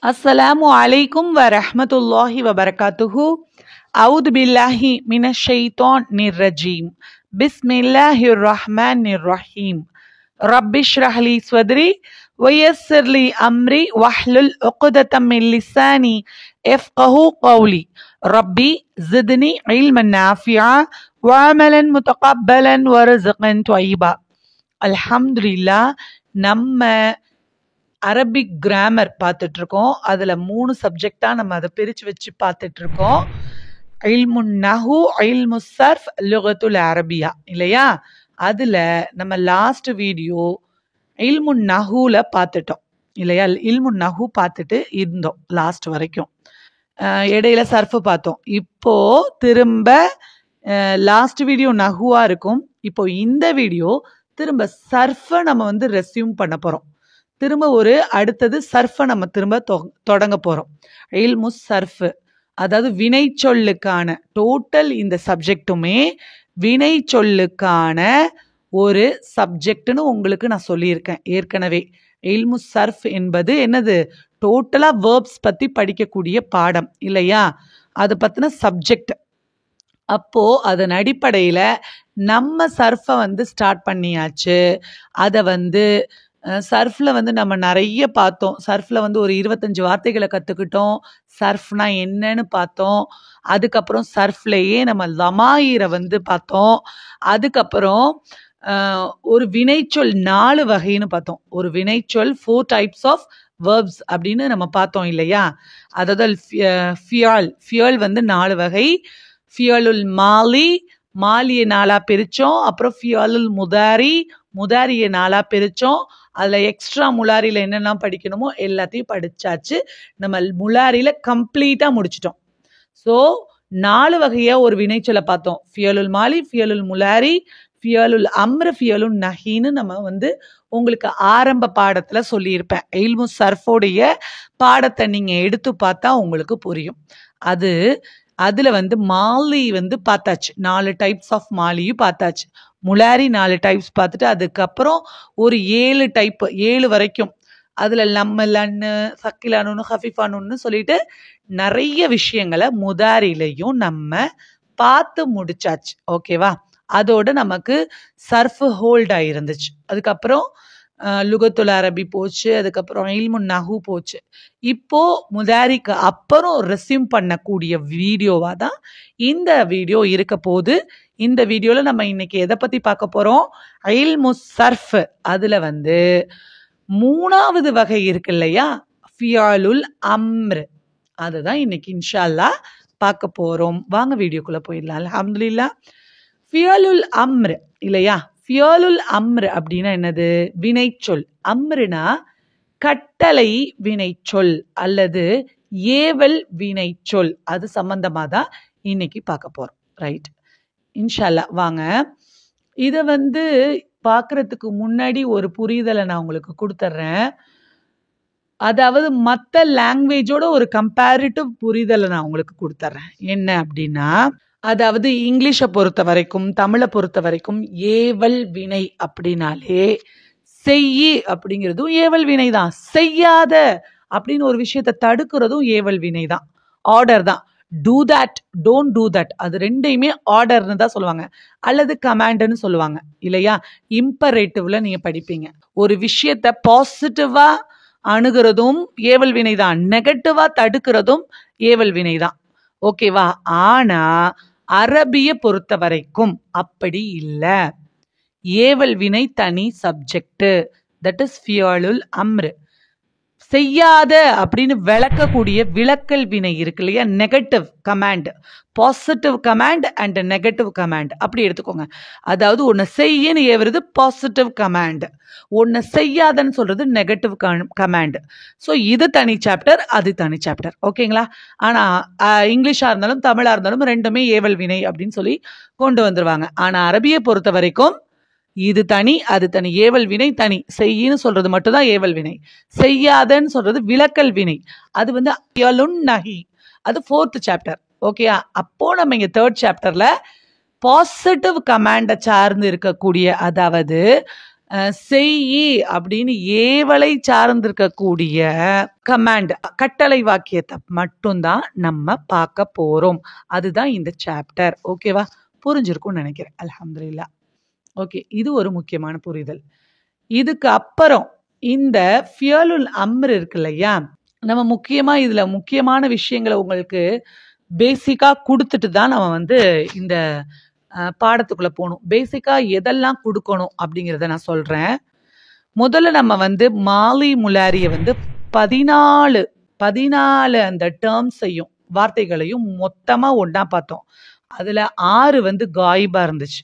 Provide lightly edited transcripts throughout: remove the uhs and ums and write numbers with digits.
अस्सलामु अलैकुम व रहमतुल्लाहि व बरकातुहू। औदु बिल्लाहि मिनश शैतानिर रजीम। बिस्मिल्लाहिर रहमानिर रहीम। रब्बिश्रह ली सद्री व यस्सिर ली अम्री वहलुल उक़दतम मिन लिसानी यफ़क़हू क़ौली। रब्बी ज़िदनी इल्मन नाफ़िआ व अमलन मुतक़ब्बलन व रिज़्क़न त्वय्यिबा। अल्हम्दुलिल्लाह, நம்ம அரபிக் கிராமர் பார்த்துட்டு இருக்கோம். அதுல 3 சப்ஜெக்டா நம்ம அதை பிரிச்சு வச்சு பார்த்துட்டு இருக்கோம். இல்முன் நஹு, இல்மு சர்ஃப், லுகத்துல் அரபியா இல்லையா? அதுல நம்ம லாஸ்ட் வீடியோ இல்முன் நஹுல பார்த்துட்டோம் இல்லையா? இல்முன் நஹு பார்த்துட்டு இருந்தோம் லாஸ்ட் வரைக்கும். இடையில சர்ஃப் பார்த்தோம். இப்போ திரும்ப லாஸ்ட் வீடியோ நஹுவா இருக்கும். இப்போ இந்த வீடியோ திரும்ப சர்ஃபை நம்ம ரெஸ்யூம் பண்ண போறோம். திரும்ப ஒரு அடுத்தது சர்ஃபை நம்ம திரும்ப தொடங்க போறோம். இல்மு சர்ஃப், அதாவது வினை சொல்லுக்கான டோட்டல் இந்த சப்ஜெக்டுமே வினை சொல்லுக்கான ஒரு சப்ஜெக்ட்னு உங்களுக்கு நான் சொல்லியிருக்கேன் ஏற்கனவே. இல்மு சர்ஃப் என்பது என்னது? டோட்டலா வேர்ப்ஸ் பத்தி படிக்கக்கூடிய பாடம் இல்லையா? அதை பத்தின சப்ஜெக்ட். அப்போ அதன் அடிப்படையில நம்ம சர்ஃபை ஸ்டார்ட் பண்ணியாச்சு. அதை சர்ஃப்ல நம்ம நிறைய பார்த்தோம். சர்ஃப்ல ஒரு 25 வார்த்தைகளை கத்துக்கிட்டோம். சர்ஃப்னா என்னன்னு பார்த்தோம். அதுக்கப்புறம் சர்ஃப்லயே நம்ம லமாயிரை பார்த்தோம். அதுக்கப்புறம் ஒரு வினைச்சொல் 4 வகைன்னு பார்த்தோம். ஒரு வினைச்சொல் 4 டைப்ஸ் ஆஃப் வேர்ப்ஸ் அப்படின்னு நம்ம பார்த்தோம் இல்லையா? அதாவது ஃபியால் 4 வகை. ஃபியலுல் மாலி, மாலியை 4ஆ பிரிச்சோம். அப்புறம் ஃபியலுல் முதாரியை 4ஆ பிரிச்சோம். அதுல எக்ஸ்ட்ரா முலாரியில என்னெல்லாம் படிக்கணுமோ எல்லாத்தையும் படிச்சாச்சு. நம்ம முலாரியில கம்ப்ளீட்டா முடிச்சிட்டோம். ஸோ 4 வகையா ஒரு வினைச்சொல்லை பார்த்தோம். ஃபியலுல் மாலி, ஃபியலுல் முலாரி, ஃபியலுல் அம்ரு, ஃபியலுல் நஹின்னு நம்ம உங்களுக்கு ஆரம்ப பாடத்துல சொல்லியிருப்பேன். இல்மு சர்ஃபோடைய பாடத்தை நீங்க எடுத்து பார்த்தா உங்களுக்கு புரியும். அதுல மாலி பார்த்தாச்சு. 4 டைப்ஸ் ஆஃப் மாலியும் பார்த்தாச்சு. முலாரி 4 டைப்ஸ் பார்த்துட்டு அதுக்கப்புறம் ஒரு 7 டைப், 7 வரைக்கும் அதுல லம்மலன்னு, சக்கிலானு, ஹஃபிஃபானு சொல்லிட்டு நிறைய விஷயங்களை முதாரிலையும் நம்ம பார்த்து முடிச்சாச்சு. ஓகேவா? அதோட நமக்கு சர்ஃப் ஹோல்டா இருந்துச்சு. அதுக்கப்புறம் லுகத்துல் அரபி போச்சு. அதுக்கப்புறம் இல்முன் நஹு போச்சு. இப்போ முதாரிக்கு அப்புறம் ரெஸ்யூம் பண்ணக்கூடிய வீடியோவா தான் இந்த வீடியோ இருக்க போது. இந்த வீடியோல நம்ம இன்னைக்கு எதை பத்தி பார்க்க போறோம்? இல்மு சர்ஃப். அதுல 3வது வகை இருக்கு இல்லையா? ஃபியாலுல் அம்ர். அதுதான் இன்னைக்கு இன்ஷா அல்லாஹ் பார்க்க போறோம். வாங்க வீடியோக்குள்ள போயிடலாம். அல்ஹம்துலில்லாஹ். ஃபியாலுல் அம்ர் இல்லையா? ஃபியாலுல் அம்ர் அப்படின்னா என்னது? வினைச்சொல். அம்ருனா கட்டளை வினைச்சொல் அல்லது ஏவல் வினைச்சொல். அது சம்பந்தமா தான் இன்னைக்கு பார்க்க போறோம். ரைட், இன்ஷா அல்லாஹ். வாங்க இதை பார்க்கறதுக்கு முன்னாடி ஒரு புரிதலை நான் உங்களுக்கு கொடுத்துட்றேன். அதாவது மற்ற லாங்குவேஜோட ஒரு கம்பேரிட்டிவ் புரிதலை நான் உங்களுக்கு கொடுத்துட்றேன். என்ன அப்படின்னா, அதாவது இங்கிலீஷை பொறுத்த வரைக்கும், தமிழை பொறுத்த வரைக்கும் ஏவல் வினை அப்படின்னாலே செய்யி அப்படிங்கிறதும் ஏவல் வினை தான். செய்யாத அப்படின்னு ஒரு விஷயத்தை தடுக்கிறதும் ஏவல் வினை தான். ஆர்டர் தான். Do that, don't do that, அது ரெண்டையுமே ஆர்டர்னு தான் சொல்லுவாங்க அல்லது கமாண்டுன்னு சொல்லுவாங்க இல்லையா? இம்பரேட்டிவ்ல நீங்க படிப்பீங்க. ஒரு விஷயத்தை பாசிட்டிவா அணுகிறதும் ஏவல் வினை தான், நெகட்டிவா தடுக்கிறதும் ஏவல் வினை தான். ஓகேவா? ஆனா அரபிய பொறுத்த வரைக்கும் அப்படி இல்லை. ஏவல் வினை தனி சப்ஜெக்ட். தட் இஸ் ஃபியாலுல் அம்ர். செய்யாத அப்படின்னு விளக்கக்கூடிய விளக்கல் வினை இருக்கு இல்லையா? Negative command, positive command and negative command அப்படி எடுத்துக்கோங்க. அதாவது ஒன்னு செய்யன்னு ஏவுறது பாசிட்டிவ் கமாண்ட், ஒன்னு செய்யாதன்னு சொல்றது நெகட்டிவ் கமாண்ட். ஸோ இது தனி சாப்டர், அது தனி சாப்டர். ஓகேங்களா? ஆனா இங்கிலீஷா இருந்தாலும் தமிழா இருந்தாலும் ரெண்டுமே ஏவல் வினை அப்படின்னு சொல்லி கொண்டு வந்துருவாங்க. ஆனா அரபியை பொறுத்த வரைக்கும் இது தனி, அது தனி. ஏவல் வினை தனி. செய்யின்னு சொல்றது மட்டும்தான் ஏவல் வினை. செய்யாதன்னு சொல்றது விளக்கல் வினை. அது ஃபியலுன் நஹி. அது 4th சாப்டர். ஓகே, அப்போ நம்ம இங்க 3rd சாப்டர்ல பாசிட்டிவ் கமாண்டை சார்ந்து இருக்கக்கூடிய, அதாவது செய்யி அப்படின்னு ஏவலை சார்ந்திருக்கக்கூடிய கமாண்ட் கட்டளை வாக்கியத்தை மட்டும்தான் நம்ம பார்க்க போறோம். அதுதான் இந்த சாப்டர். ஓகேவா? புரிஞ்சிருக்கும்னு நினைக்கிறேன். அல்ஹம்துலில்லாஹ். ஓகே, இது ஒரு முக்கியமான புரிதல். இதுக்கு அப்புறம் இந்த ஃபியலுல் அம்ர் இருக்கு இல்லையா, நம்ம முக்கியமா இதுல முக்கியமான விஷயங்களை உங்களுக்கு பேசிக்கா கொடுத்துட்டு தான் நம்ம இந்த பாடத்துக்குள்ள போகணும். பேசிக்கா எதெல்லாம் கொடுக்கணும் அப்படிங்கிறத நான் சொல்றேன். முதல்ல நம்ம மாலி முலாரிய 14 அந்த டேர்ம்ஸையும் வார்த்தைகளையும் மொத்தமா ஒண்ணா பார்த்தோம். அதுல 6 காயிபா இருந்துச்சு,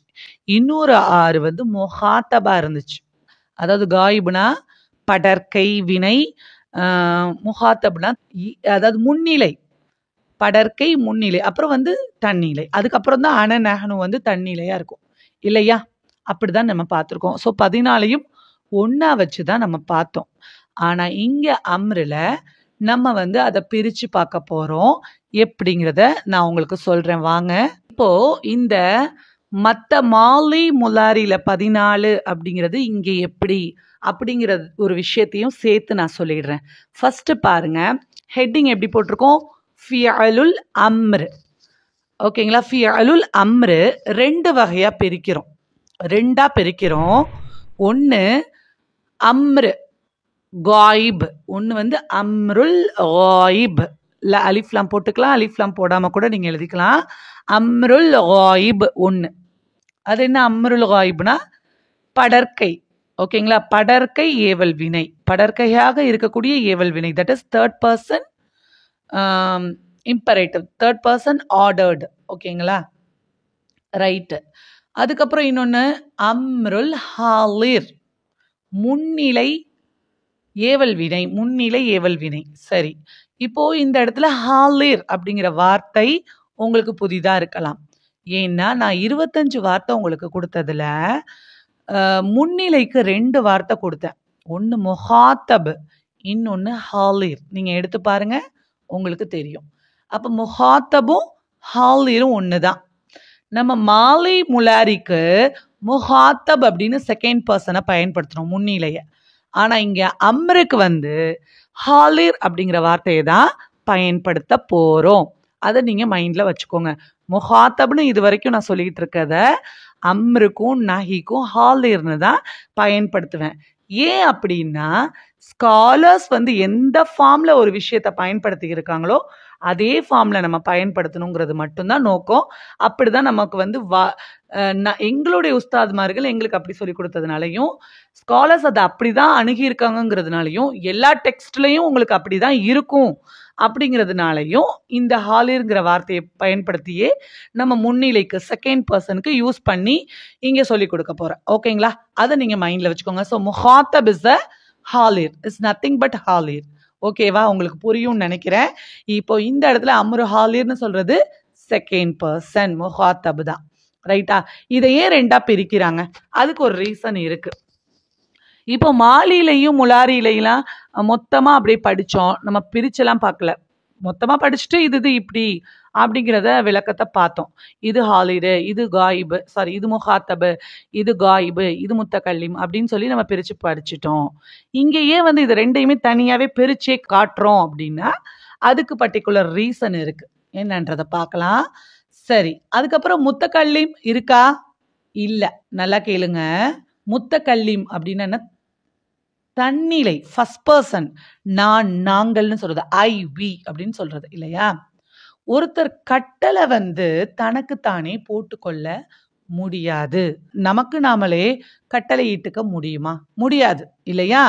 இன்னொரு 6 முஹாத்தபா இருந்துச்சு. அதாவது காயிப்னா படற்கை வினை, முஹாத்தப்னா அதாவது முன்னிலை, படற்கை முன்னிலை, அப்புறம் தன்னிலை, அதுக்கப்புறம் தான் அன நஹனு தன்னிலையா இருக்கும் இல்லையா? அப்படிதான் நம்ம பார்த்துருக்கோம். ஸோ 14ஐயும் ஒண்ணா வச்சு தான் நம்ம பார்த்தோம். ஆனா இங்க அம்ருல நம்ம அதை பிரிச்சு பார்க்க போறோம். எப்படிங்கிறத நான் உங்களுக்கு சொல்றேன் வாங்க. இப்போ இந்த மத்த மாலி முலாரில 14 அப்படிங்கிறது இங்க எப்படி அப்படிங்கிற ஒரு விஷயத்தையும் சேர்த்து நான் சொல்லிடுறேன். ஃபர்ஸ்ட் பாருங்க, ஹெட்டிங் எப்படி போட்டிருக்கோம்? ஃபியலுல் அம்ர். ஓகேங்களா? ஃபியலுல் அம்ர் 2 வகையா பிரிக்கிறோம். 2ஆ பிரிக்கிறோம். ஒன்று அம்ரு காயிப், ஒன்று அம்ருல் காயிப். இல்லை அலிஃப்லாம் போட்டுக்கலாம், அலிஃப்லாம் போடாமல் கூட நீங்கள் எழுதிக்கலாம். அம்ருல் காயிப் ஒன்று. அது என்ன அம்ருல் காயிப்னா படற்கை. ஓகேங்களா? படற்கை ஏவல் வினை, படற்கையாக இருக்கக்கூடிய ஏவல் வினை. That is third person imperative, third person ordered. ஓகேங்களா? ரைட்டு. அதுக்கப்புறம் இன்னொன்று அம்ருல் ஹாலிர், முன்னிலை ஏவல் வினை, முன்னிலை ஏவல் வினை. சரி, இப்போ இந்த இடத்துல ஹாலிர் அப்படிங்கிற வார்த்தை உங்களுக்கு புதிதா இருக்கலாம். ஏன்னா நான் 25 வார்த்தை உங்களுக்கு கொடுத்ததுல முன்னிலைக்கு 2 வார்த்தை கொடுத்தேன். ஒன்று முஹாத்தப், இன்னொன்று ஹாலிர். நீங்க எடுத்து பாருங்க, உங்களுக்கு தெரியும். அப்ப முஹாத்தபும் ஹாலிரும் ஒன்று தான். நம்ம மாலி முலாரிக்கு முஹாத்தப் அப்படின்னு செகண்ட் பர்சனை பயன்படுத்துறோம், முன்னிலைய. ஆனா இங்க அம்ருக்கு ஹாலிர் அப்படிங்கிற வார்த்தையை தான் பயன்படுத்த போறோம். அதை நீங்க மைண்ட்ல வச்சுக்கோங்க. முஹாத்தப்னு இது வரைக்கும் நான் சொல்லிட்டு இருக்கத அம்ருக்கும் நஹிக்கும் ஹாலிர்னு தான் பயன்படுத்துவேன். ஏன் அப்படின்னா ஸ்காலர்ஸ் எந்த ஃபார்ம்ல ஒரு விஷயத்தை பயன்படுத்தி இருக்காங்களோ அதே ஃபார்ம்ல நம்ம பயன்படுத்தணுங்கிறது மட்டும்தான் நோக்கம். அப்படிதான் நமக்கு எங்களுடைய உஸ்தாத்மார்கள் எங்களுக்கு அப்படி சொல்லி கொடுத்ததுனாலையும், ஸ்காலர்ஸ் அதை அப்படிதான் அணுகி இருக்காங்கிறதுனாலையும், எல்லா டெக்ஸ்ட்லையும் உங்களுக்கு அப்படிதான் இருக்கும் அப்படிங்கிறதுனாலையும் இந்த ஹாலிர்ங்கிற வார்த்தையை பயன்படுத்தியே நம்ம முன்னிலைக்கு செகண்ட் பர்சனுக்கு யூஸ் பண்ணி இங்க சொல்லி கொடுக்க போறேன். ஓகேங்களா? அதை நீங்க மைண்ட்ல வச்சுக்கோங்க. ஸோ முஹாத்தப் இஸ் அ ஹாலிர், இஸ் நத்திங் பட் ஹாலிர். ஓகேவா? உங்களுக்கு புரியும்னு நினைக்கிறேன். இப்போ இந்த இடத்துல அம்ரு ஹாலிர்னு சொல்றது செகண்ட் பர்சன் முஹாத்தப் தான். ரைட்டா? இதையே 2ஆ பிரிக்கிறாங்க. அதுக்கு ஒரு ரீசன் இருக்கு. இப்போ மாலிலையும் முலாரிலையும் மொத்தமா அப்படியே படிச்சோம், நம்ம பிரிச்செல்லாம் பார்க்கல. மொத்தமா படிச்சுட்டு இது இப்படி அப்படிங்கிறத விளக்கத்தை பார்த்தோம். இது ஹாலிரு, இது காயிபு, சாரி இது முஹாத்தபு, இது காயிபு, இது முத்தகல்லிம் அப்படின்னு சொல்லி நம்ம பிரிச்சு படிச்சுட்டோம். இங்கேயே இது 2ஐயுமே தனியாவே பிரிச்சே காட்டுறோம் அப்படின்னா அதுக்கு பர்டிகுலர் ரீசன் இருக்கு. என்னன்றதை பார்க்கலாம். சரி, அதுக்கப்புறம் முத்தகல்லிம் இருக்கா? இல்ல. நல்லா கேளுங்க. முத்தகல்லிம் அப்படின்னா தன்னிலை, ஃபர்ஸ்ட் பர்சன், நான், நாங்கள்னு சொல்றது, ஐ, வி அப்படின்னு சொல்றது இல்லையா? ஒருத்தர் கட்டளை தனக்குத்தானே போட்டுக்கொள்ள முடியாது. நமக்கு நாமளே கட்டளை இட்டுக்க முடியுமா? முடியாது இல்லையா?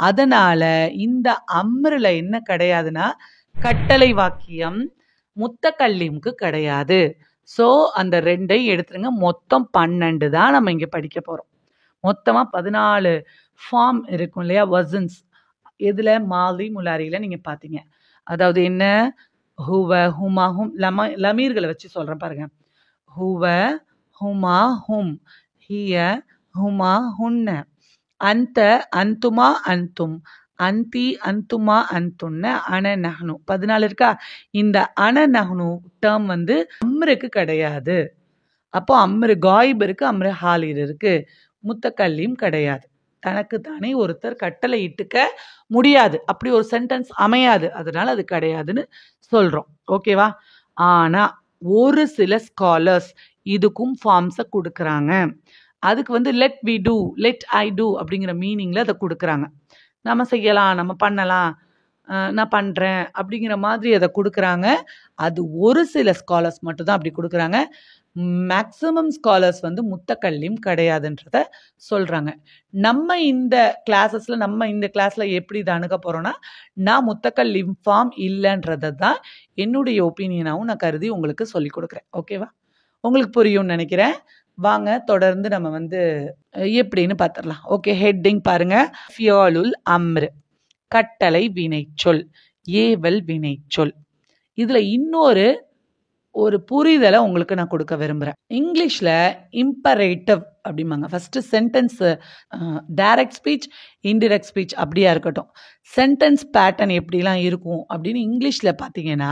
அதனால இந்த அம்ருல என்ன கிடையாதுன்னா கட்டளை வாக்கியம் முத்தகல்லிம்க்கு கிடையாது. ஸோ அந்த 2ஐயும் எடுத்துருங்க. மொத்தம் 12 தான் நம்ம இங்க படிக்க போறோம். மொத்தமா 14 ஃபார்ம் இருக்கும் இல்லையா, வசன்ஸ். எதுல? மாலி முலாரியில நீங்க பாத்தீங்க. அதாவது என்ன? ஹுவ, ஹுமா, ஹும், லமீர்களை வச்சு சொல்றேன் பாருங்க. ஹுவ, ஹுமா, ஹும், ஹிய, ஹுமா, ஹுன்ன, அந்த, அந்துமா, அந்தும், அந்தி, அந்துமா, அந்துன்ன, அன, நஹ்னு. 14 இருக்கா? இந்த அன நஹ்னு டேர்ம் அம்ருக்கு கிடையாது. அப்போ அம்ரு காயிப் இருக்கு, அம்ரு ஹாலிர் இருக்கு, முத்தகல்லிம் கிடையாது. தனக்கு தானே ஒருத்தர் கட்டளை இட்டுக்க முடியாது, அப்படி ஒரு சென்டென்ஸ் அமையாது, அதனால அது கிடையாதுன்னு சொல்றோம். ஓகேவா? ஆனா ஒரு சில ஸ்காலர்ஸ் இதுக்கும் ஃபார்ம்ஸை கொடுக்குறாங்க. அதுக்கு வந்து let we do, let I do அப்படிங்கிற மீனிங்ல அதை கொடுக்குறாங்க. நம்ம செய்யலாம், நம்ம பண்ணலாம், நான் பண்றேன் அப்படிங்கிற மாதிரி அதை கொடுக்குறாங்க. அது ஒரு சில ஸ்காலர்ஸ் மட்டும் தான் அப்படி கொடுக்குறாங்க. மேக்சிமம் ஸ்காலர்ஸ் வந்து முத்தக்கல்லிம் கிடையாதுன்றத சொல்றாங்க. நம்ம இந்த கிளாஸ்ல எப்படி இதை அணுக போறோம்னா, நான் முத்தக்கல்லிம் ஃபார்ம் இல்லைன்றதை தான் என்னுடைய ஒப்பீனியனாகவும் நான் கருதி உங்களுக்கு சொல்லி கொடுக்குறேன். ஓகேவா? உங்களுக்கு புரியும்னு நினைக்கிறேன். வாங்க தொடர்ந்து நம்ம வந்து எப்படின்னு பார்த்துடலாம். ஓகே, ஹெட்டிங் பாருங்க. ஃபியாலுல் அம்ரு, கட்டளை வினைச்சொல், ஏவல் வினைச்சொல். இதுல இன்னொரு புரிதலை உங்களுக்கு நான் கொடுக்க விரும்புகிறேன். இங்கிலீஷில் இம்பரேட்டிவ் அப்படிம்பாங்க. First sentence direct speech, indirect speech அப்படியா இருக்கட்டும், சென்டென்ஸ் பேட்டர்ன் எப்படிலாம் இருக்கும் அப்படின்னு இங்கிலீஷில் பார்த்தீங்கன்னா,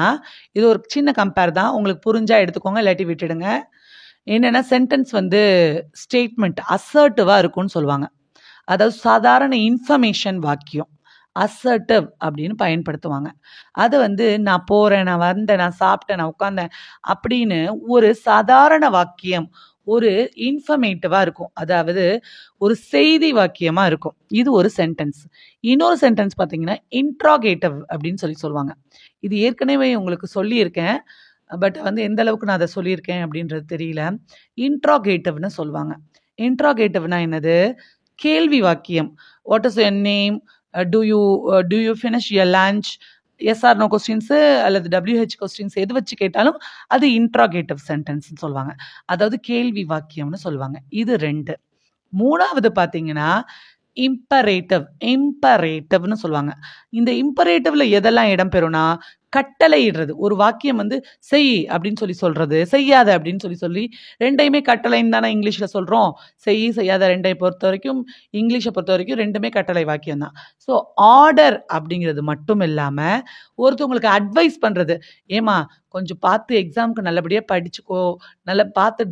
இது ஒரு சின்ன கம்பேர் தான், உங்களுக்கு புரிஞ்சால் எடுத்துக்கோங்க, இல்லாட்டி விட்டுடுங்க. என்னென்னா, சென்டென்ஸ் வந்து ஸ்டேட்மெண்ட் அசர்ட்டிவாக இருக்கும்னு சொல்லுவாங்க. அதாவது சாதாரண இன்ஃபர்மேஷன் வாக்கியம் அசர்ட்டிவ் அப்படின்னு பயன்படுத்துவாங்க. அதை வந்து நான் போகிறேன், நான் வந்தேன், நான் சாப்பிட்டேன், நான் உட்காந்தேன் அப்படின்னு ஒரு சாதாரண வாக்கியம் ஒரு இன்ஃபர்மேட்டிவாக இருக்கும், அதாவது ஒரு செய்தி வாக்கியமாக இருக்கும். இது ஒரு சென்டென்ஸ். இன்னொரு சென்டென்ஸ் பார்த்தீங்கன்னா இன்ட்ராகேட்டிவ் அப்படின்னு சொல்லுவாங்க. இது ஏற்கனவே உங்களுக்கு சொல்லியிருக்கேன், பட் வந்து எந்த அளவுக்கு நான் அதை சொல்லியிருக்கேன் அப்படின்றது தெரியல. இன்ட்ராகேட்டிவ்னு சொல்லுவாங்க. இன்ட்ராகேட்டிவ்னா என்னது? கேள்வி வாக்கியம். What is your name, do you finish your lunch, yes or no questions அல்லது WH கொஸ்டின்ஸ் எது வச்சு கேட்டாலும் அது இன்ட்ராகேட்டிவ் சென்டென்ஸ்னு சொல்லுவாங்க, அதாவது கேள்வி வாக்கியம்னு சொல்லுவாங்க. இது 2. மூணாவது பார்த்தீங்கன்னா இம்பரேட்டிவ்னு சொல்லுவாங்க. இந்த இம்பரேட்டிவ்ல எதெல்லாம் இடம்பெறும்னா, கட்டளை இடுறது. ஒரு வாக்கியம் வந்து செய் அப்படின்னு சொல்றது, செய்யாத அப்படின்னு சொல்லி ரெண்டையுமே கட்டளைன்னு தானே இங்கிலீஷில் சொல்கிறோம். செய்யாத ரெண்டையை பொறுத்த வரைக்கும், இங்கிலீஷை பொறுத்த வரைக்கும் ரெண்டுமே கட்டளை வாக்கியம் தான். ஸோ ஆர்டர் அப்படிங்கிறது மட்டும் இல்லாமல் ஒருத்தவங்களுக்கு அட்வைஸ் பண்ணுறது, ஏமா கொஞ்சம் பார்த்து எக்ஸாமுக்கு நல்லபடியாக படிச்சுக்கோ, நல்லா பார்த்து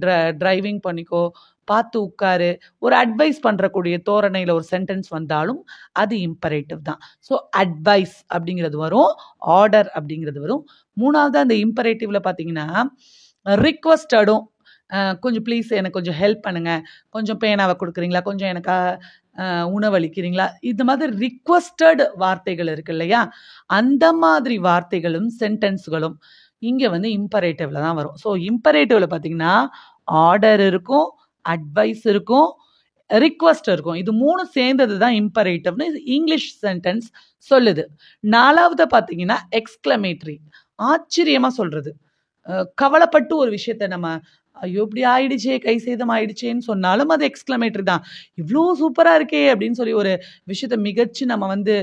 டிரைவிங் பண்ணிக்கோ, பார்த்து உட்காரு, ஒரு அட்வைஸ் பண்ணுறக்கூடிய தோரணையில் ஒரு சென்டென்ஸ் வந்தாலும் அது இம்பரேட்டிவ் தான். ஸோ அட்வைஸ் அப்படிங்கிறது வரும், ஆர்டர் அப்படிங்கிறது வரும். மூணாவது அந்த இம்பரேட்டிவ்ல பார்த்தீங்கன்னா ரிக்வஸ்டடும், கொஞ்சம் ப்ளீஸ் எனக்கு கொஞ்சம் ஹெல்ப் பண்ணுங்க, கொஞ்சம் பேனாவை கொடுக்குறீங்களா, கொஞ்சம் எனக்கு உணவளிக்கிறீங்களா, இந்த மாதிரி ரிக்வஸ்டட் வார்த்தைகள் இருக்கு இல்லையா, அந்த மாதிரி வார்த்தைகளும் சென்டென்ஸ்களும் இங்கே வந்து இம்பரேட்டிவ்ல தான் வரும். ஸோ இம்பரேட்டிவ்ல பார்த்தீங்கன்னா ஆர்டர் இருக்கும், அட்வைஸ் இருக்கும், ரிக்வஸ்ட் இருக்கும். இது 3 சேர்ந்தது தான் இம்பரேட்டிவ்னு இங்கிலீஷ் சென்டென்ஸ் சொல்லுது. 4வது பார்த்தீங்கன்னா எக்ஸ்க்ளமேட்டரி, ஆச்சரியமாக சொல்றது. கவலைப்பட்டு ஒரு விஷயத்த நம்ம ஐயோ இப்படி ஆயிடுச்சே, கை சேதம் ஆயிடுச்சேன்னு சொன்னாலும் அது எக்ஸ்க்ளமேட்டரி தான். இவ்வளோ சூப்பராக இருக்கே அப்படின்னு சொல்லி ஒரு விஷயத்த மிகச்சு நம்ம வந்து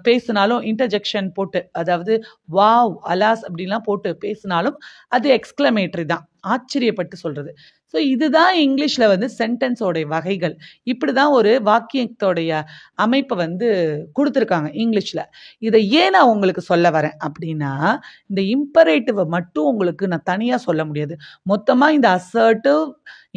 பேசினாலும் இன்டர்ஜெக்ஷன் போட்டு, அதாவது வாவ், அலாஸ் அப்படின்லாம் போட்டு பேசினாலும் அது எக்ஸ்க்ளமேட்டரி தான், ஆச்சரியப்பட்டு சொல்றது. ஸோ இதுதான் இங்கிலீஷில் வந்து சென்டென்ஸோடைய வகைகள். இப்படி தான் ஒரு வாக்கியத்தோடைய அமைப்பை வந்து கொடுத்துருக்காங்க இங்கிலீஷில். இதை ஏன் நான் உங்களுக்கு சொல்ல வரேன் அப்படின்னா, இந்த இம்பரேட்டிவை மட்டும் உங்களுக்கு நான் தனியாக சொல்ல முடியாது. மொத்தமாக இந்த அசர்ட்டிவ்,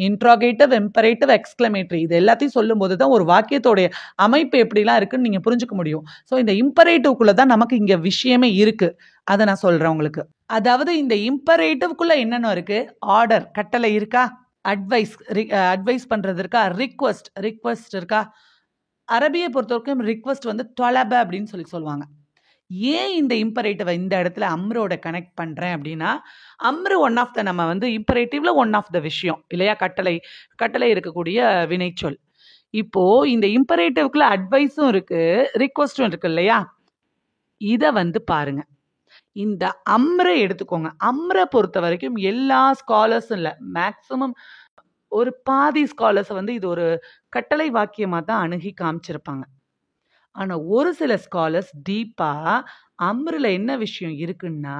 இன்ட்ராகேட்டிவ், இம்பரேட்டிவ், எக்ஸ்க்ளமேட்டரி இது எல்லாத்தையும் சொல்லும்போது தான் ஒரு வாக்கியத்தோடைய அமைப்பு எப்படிலாம் இருக்குன்னு நீங்கள் புரிஞ்சுக்க முடியும். ஸோ இந்த இம்பரேட்டிவ்குள்ளே தான் நமக்கு இங்கே விஷயமே இருக்குது, அதை நான் சொல்கிறேன் உங்களுக்கு. அதாவது இந்த இம்பரேட்டிவ்குள்ளே என்னென்ன இருக்குது? ஆர்டர், கட்டளை இருக்கா, அட்வைஸ் பண்ணுறது இருக்கா, ரிக்வஸ்ட் இருக்கா. அரபியை பொறுத்த வரைக்கும் ரிக்வஸ்ட் வந்து தொலப அப்படின்னு சொல்லுவாங்க. ஏன் இந்த இம்பரேட்டிவை இந்த இடத்துல அம்ரோட கனெக்ட் பண்ணுறேன் அப்படின்னா, அம்ரு ஒன் ஆஃப் த, நம்ம வந்து இம்பரேட்டிவ்ல ஒன் ஆஃப் த விஷயம் இல்லையா, கட்டளை இருக்கக்கூடிய வினைச்சொல். இப்போ இந்த இம்பரேட்டிவ்க்குள்ள அட்வைஸும் இருக்கு, ரிக்வஸ்டும் இருக்கு இல்லையா. இதை வந்து பாருங்க, இந்த அம்ரை எடுத்துக்கோங்க. அம்ரை பொறுத்த வரைக்கும் எல்லா ஸ்காலர்ஸும் இல்லை, மேக்சிமம் ஒரு பாதி ஸ்காலர்ஸை வந்து இது ஒரு கட்டளை வாக்கியமாக தான் அணுகி காமிச்சிருப்பாங்க. ஆனால் ஒரு சில ஸ்காலர்ஸ் டீப்பாக அம்ரில் என்ன விஷயம் இருக்குன்னா,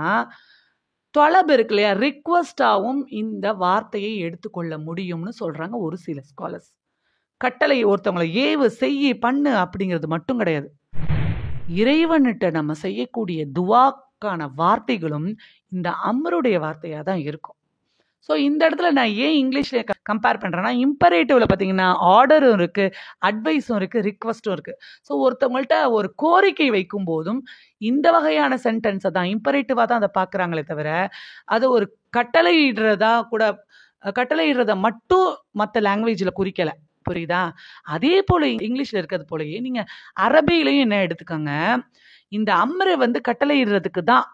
தொலபு இருக்கு இல்லையா, ரிக்வஸ்டாகவும் இந்த வார்த்தையை எடுத்துக்கொள்ள முடியும்னு சொல்கிறாங்க ஒரு சில ஸ்காலர்ஸ். கட்டளை ஒருத்தவங்களை ஏவு, செய்ய, பண்ணு அப்படிங்கிறது மட்டும் கிடையாது. இறைவன்கிட்ட நம்ம செய்யக்கூடிய துவாக்கான வார்த்தைகளும் இந்த அம்ருடைய வார்த்தையாக தான் இருக்கும். ஸோ இந்த இடத்துல நான் ஏன் இங்கிலீஷில் கம்பேர் பண்ணுறேன்னா, இம்பரேட்டிவ்ல பார்த்தீங்கன்னா ஆர்டரும் இருக்குது, அட்வைஸும் இருக்குது, ரிக்வஸ்ட்டும் இருக்குது. ஸோ ஒருத்தவங்கள்ட்ட ஒரு கோரிக்கை வைக்கும் போதும் இந்த வகையான சென்டென்ஸை தான் இம்பரேட்டிவாக தான் அதை பார்க்குறாங்களே தவிர, அதை ஒரு கட்டளையிடுறதா கூட கட்டளையிடுறத மட்டும் மற்ற லாங்குவேஜில் குறிக்கலை. புரியுதா? அதே போல இங்கிலீஷ்ல இருக்கிறது போலயே நீங்க அரபிலையும் என்ன எடுத்துக்கோங்க, இந்த அம்ரை வந்து கட்டளையிடுறதுக்கு தான்.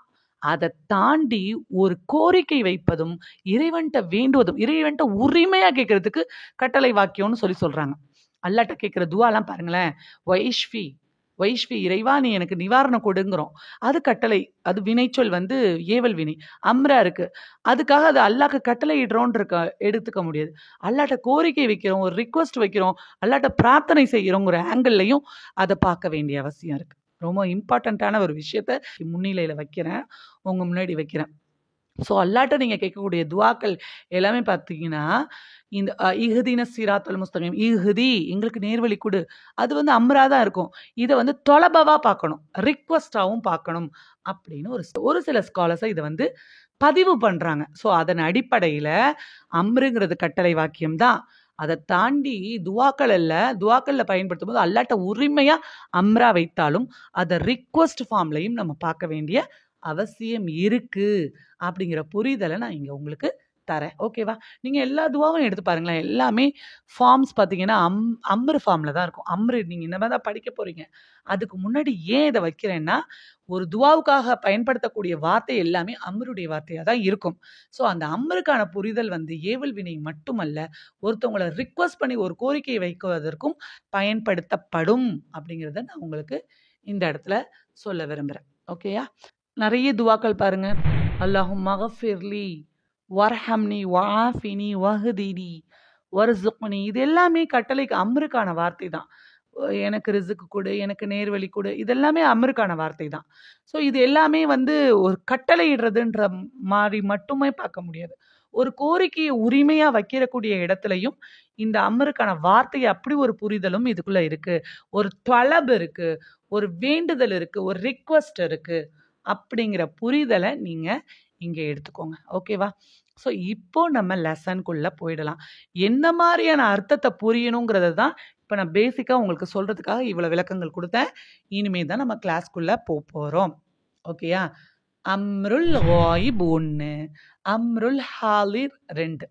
அதை தாண்டி ஒரு கோரிக்கை வைப்பதும் இறைவன்ட்ட வேண்டுவதும் இறைவன்ட்ட உரிமையா கேட்கறதுக்கு கட்டளை வாக்கியம்னு சொல்றாங்க. அல்லாட்ட கேட்கிற துவாலாம் பாருங்களேன், வைஷ்வி வைஷ்வி இறைவா நீ எனக்கு நிவாரணம் கொடுங்கிறோம். அது கட்டளை, அது வினைச்சொல் வந்து ஏவல் வினை அம்ரா இருக்கு. அதுக்காக அது அல்லாஹ்க்கு கட்டளை இடுறோன்னு எடுத்துக்க முடியாது. அல்லாட்ட கோரிக்கை வைக்கிறோம், ஒரு ரிக்வஸ்ட் வைக்கிறோம், அல்லாட்ட பிரார்த்தனை செய்கிறோங்கிற ஆங்கிள்லையும் அதை பார்க்க வேண்டிய அவசியம் இருக்கு. ரொம்ப இம்பார்ட்டண்ட்டான ஒரு விஷயத்த முன்னிலையில வைக்கிறேன், உங்க முன்னாடி வைக்கிறேன். ஸோ அல்லாட்ட நீங்கள் கேட்கக்கூடிய துவாக்கள் எல்லாமே பார்த்தீங்கன்னா, இந்த இஹ்தின சிராத்தல் முஸ்தகீம், இஹ்தி எங்களுக்கு நேர்வழி கொடு, அது வந்து அம்ரா தான் இருக்கும். இதை வந்து தொலபவா பார்க்கணும், ரிக்வஸ்டாகவும் பார்க்கணும் அப்படின்னு ஒரு சில ஸ்காலர்ஸை இதை வந்து பதிவு பண்ணுறாங்க. ஸோ அதன் அடிப்படையில் அம்ருங்கிறது கட்டளை வாக்கியம் தான். அதை தாண்டி துவாக்கல்ல பயன்படுத்தும் போது அல்லாட்ட உரிமையாக அம்ரா வைத்தாலும் அதை ரிக்வஸ்ட் ஃபார்ம்லையும் நம்ம பார்க்க வேண்டிய அவசியம் இருக்கு அப்படிங்கிற புரிதலை நான் இங்கே உங்களுக்கு தரேன். ஓகேவா? நீங்கள் எல்லா துவாவும் எடுத்து பாருங்களேன், எல்லாமே ஃபார்ம்ஸ் பார்த்தீங்கன்னா அம்ரு ஃபார்மில் தான் இருக்கும். அம்ரு நீங்கள் இந்த மாதிரி தான் படிக்க போகிறீங்க. அதுக்கு முன்னாடி ஏன் இதை வைக்கிறேன்னா, ஒரு துவாவுக்காக பயன்படுத்தக்கூடிய வார்த்தை எல்லாமே அம்ருடைய வார்த்தையாக தான் இருக்கும். ஸோ அந்த அம்ருக்கான புரிதல் வந்து ஏவல் வினை மட்டுமல்ல, ஒருத்தவங்களை ரிக்வஸ்ட் பண்ணி ஒரு கோரிக்கையை வைக்குவதற்கும் பயன்படுத்தப்படும் அப்படிங்கிறத நான் உங்களுக்கு இந்த இடத்துல சொல்ல விரும்புகிறேன். ஓகேயா? நிறைய துவாக்கள் பாருங்க. அல்லாஹும் மகஃபிர்லி வர்ஹம்னி வஆஃபினி வஹ்தினி வர்ஸுக்னி, இது எல்லாமே கட்டளைக்கு அம்ருக்கான வார்த்தை தான். எனக்கு ரிசுக்கு கொடு, எனக்கு நேர்வழி கொடு, இதெல்லாமே அம்ருக்கான வார்த்தை தான். ஸோ இது எல்லாமே வந்து ஒரு கட்டளையிடுறதுன்ற மாதிரி மட்டுமே பார்க்க முடியாது. ஒரு கோரிக்கையை உரிமையாக வைக்கிறக்கூடிய இடத்துலையும் இந்த அம்ருக்கான வார்த்தையை அப்படி ஒரு புரிதலும் இதுக்குள்ளே இருக்குது. ஒரு தொலப் இருக்குது, ஒரு வேண்டுதல் இருக்குது, ஒரு ரிக்வஸ்ட் இருக்குது அப்படிங்கிற புரிதலை நீங்கள் இங்கே எடுத்துக்கோங்க. ஓகேவா? ஸோ இப்போ நம்ம லெசனுக்குள்ளே போயிடலாம். என்ன மாதிரியான அர்த்தத்தை புரியணுங்கிறத தான் இப்போ நான் பேசிக்காக உங்களுக்கு சொல்கிறதுக்காக இவ்வளோ விளக்கங்கள் கொடுத்தேன். இனிமே தான் நம்ம கிளாஸ்க்குள்ளே போகிறோம். ஓகேயா? அம்ருல் காயிப் 1, அம்ருல் ஹாலிர் 2.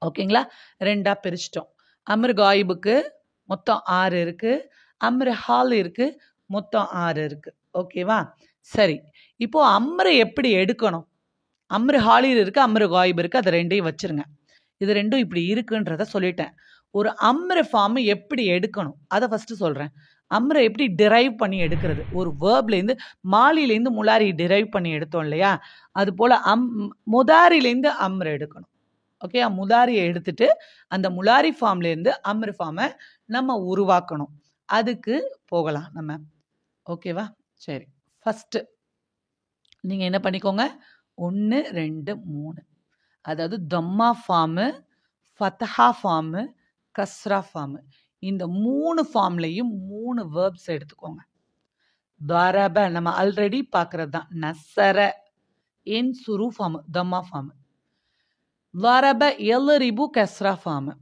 ஓகேங்களா? 2ஆக பிரிச்சிட்டோம். அம்ரு காயிபுக்கு மொத்தம் 6 இருக்குது, அம்ரு ஹாலிருக்கு மொத்தம் 6 இருக்குது. ஓகேவா? சரி, இப்போ அம்ரை எப்படி எடுக்கணும்? அம்ரு ஹாலிர் இருக்குது, அம்ரு காயிப் இருக்குது, அதை ரெண்டையும் வச்சுருங்க. இது ரெண்டும் இப்படி இருக்குன்றத சொல்லிட்டேன். ஒரு அம்ரு ஃபார்ம் எப்படி எடுக்கணும் அதை ஃபஸ்ட்டு சொல்கிறேன். அம்ரை எப்படி டிரைவ் பண்ணி எடுக்கிறது? ஒரு வேர்ப்லேருந்து மாலிலேருந்து முலாரி டிரைவ் பண்ணி எடுத்தோம் இல்லையா? அது போல் முதாரிலேருந்து அம்ரை எடுக்கணும். ஓகே? முதாரியை எடுத்துட்டு அந்த முலாரி ஃபார்ம்லேருந்து அம்ரு ஃபார்மை நம்ம உருவாக்கணும். அதுக்கு போகலாம் நம்ம. ஓகேவா? சரி, ஃபஸ்ட்டு நீங்கள் என்ன பண்ணிக்கோங்க, 1 2 3, அதாவது தம்மா ஃபார்மு, ஃபத்ஹா ஃபார்மு, கஸ்ரா ஃபார்மு, இந்த 3 ஃபார்ம்லையும் 3 வேர்ப்ஸ் எடுத்துக்கோங்க. தரப நம்ம ஆல்ரெடி பார்க்குறது தான். நசர என்சுரு ஃபார்மு தம்மா ஃபார்மு, தரப எல்ரிபு கஸ்ரா ஃபார்மு,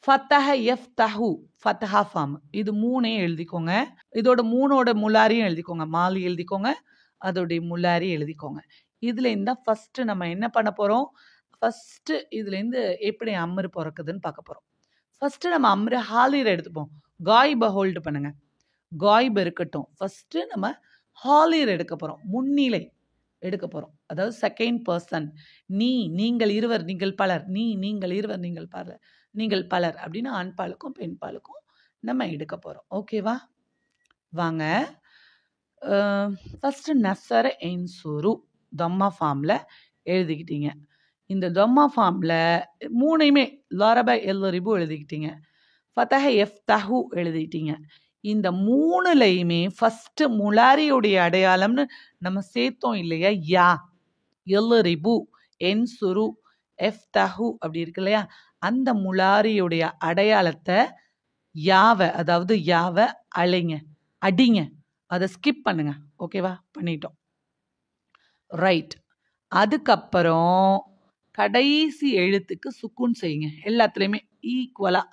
ஃபத்தஹ எஃப்தஹு ஃபத்ஹா ஃபார்ம். இது 3ஐயும் எழுதிக்கோங்க. இதோட 3ஓட முலாரியும் எழுதிக்கோங்க. மாலி எழுதிக்கோங்க, அதோடைய முலாரி எழுதிக்கோங்க. இதுலேருந்து தான் ஃபஸ்ட்டு நம்ம என்ன பண்ண போகிறோம், ஃபஸ்ட்டு இதுலேருந்து எப்படி அம்ரு பிறக்குதுன்னு பார்க்க போகிறோம். ஃபஸ்ட்டு நம்ம அம்ரு ஹாலிர் எடுத்துப்போம். காயிபை ஹோல்டு பண்ணுங்க, காயிப் இருக்கட்டும். ஃபஸ்ட்டு நம்ம ஹாலிர் எடுக்க போகிறோம், முன்னிலை எடுக்க போகிறோம். அதாவது செகண்ட் பர்சன். நீ, நீங்கள் இருவர், நீங்கள் பலர், நீ, நீங்கள் இருவர், நீங்கள் பலர் அப்படின்னு ஆண்பாலுக்கும் பெண்பாலுக்கும் நம்ம எடுக்க போகிறோம். ஓகேவா? வாங்க, ஃபஸ்ட்டு நசர என்சுரு தம்மா ஃபார்மில் எழுதிக்கிட்டீங்க. இந்த தம்மா ஃபார்மில் 3ஐயுமே லாரப எல்ரிபு எழுதிக்கிட்டீங்க, ஃபத்தஹ எஃப்தஹு எழுதிக்கிட்டீங்க. இந்த 3லையுமே ஃபஸ்ட்டு முலாரியுடைய அடையாளம்னு நம்ம சேர்த்தோம் இல்லையா? யா, எல்ரிபு, என்சுரு, எஃப்தஹு அப்படி இருக்கு இல்லையா? அந்த முலாரியுடைய அடையாளத்தை யாவை, அதாவது யாவை அலைங்க, அடிங்க, அதை ஸ்கிப் பண்ணுங்க. ஓகேவா? பண்ணிட்டோம். ரைட். அதுக்கப்புறம் கடைசி எழுத்துக்கு சுக்குன் செய்யுங்க. எல்லாத்துலேயுமே ஈக்குவலா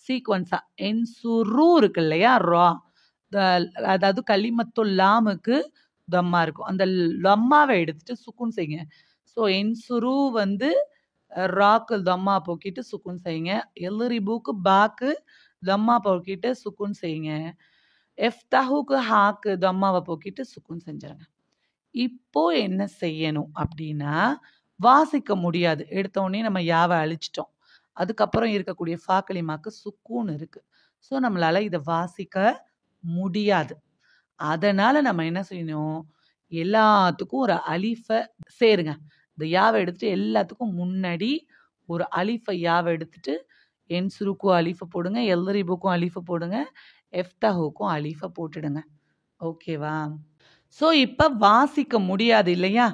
சீக்வன்ஸா. என்சுரு இருக்கு இல்லையா, ரா, அதாவது கலிமத்துல் லாமுக்கு தம்மா இருக்கும். அந்த லம்மாவை எடுத்துட்டு சுக்குன் செய்யுங்க. ஸோ என்சுரு வந்து ராக்கு தம்மா போக்கிட்டு சுக்குன் செய்யுங்க. எல்ரிபுக்கு பாக்கு தம்மா போக்கிட்டு சுக்குன் செய்யுங்க. எஃப்தஹுக்கு ஹாக்கு தம்மாவை போக்கிட்டு சுக்குன் செஞ்சிருங்க. இப்போ என்ன செய்யணும் அப்படின்னா, வாசிக்க முடியாது. எடுத்த உடனே நம்ம யாவை அழிச்சிட்டோம். அதுக்கப்புறம் இருக்கக்கூடிய ஃபாக்கலிமாக்கு சுக்கூன் இருக்கு. ஸோ நம்மளால இதை வாசிக்க முடியாது. அதனால நம்ம என்ன செய்யணும், எல்லாத்துக்கும் ஒரு அலிஃபை சேருங்க. இந்த யாவை எடுத்துட்டு எல்லாத்துக்கும் முன்னாடி ஒரு அலிஃபை யாவை எடுத்துட்டு என்சுருக்கும் அலிஃபை போடுங்க, எல்ரிபுக்கும் அலிஃபை போடுங்க, எஃப்தஹுக்கும் அலிஃபை போட்டுடுங்க. ஓகேவா? ஸோ இப்போ வாசிக்க முடியாது இல்லையா,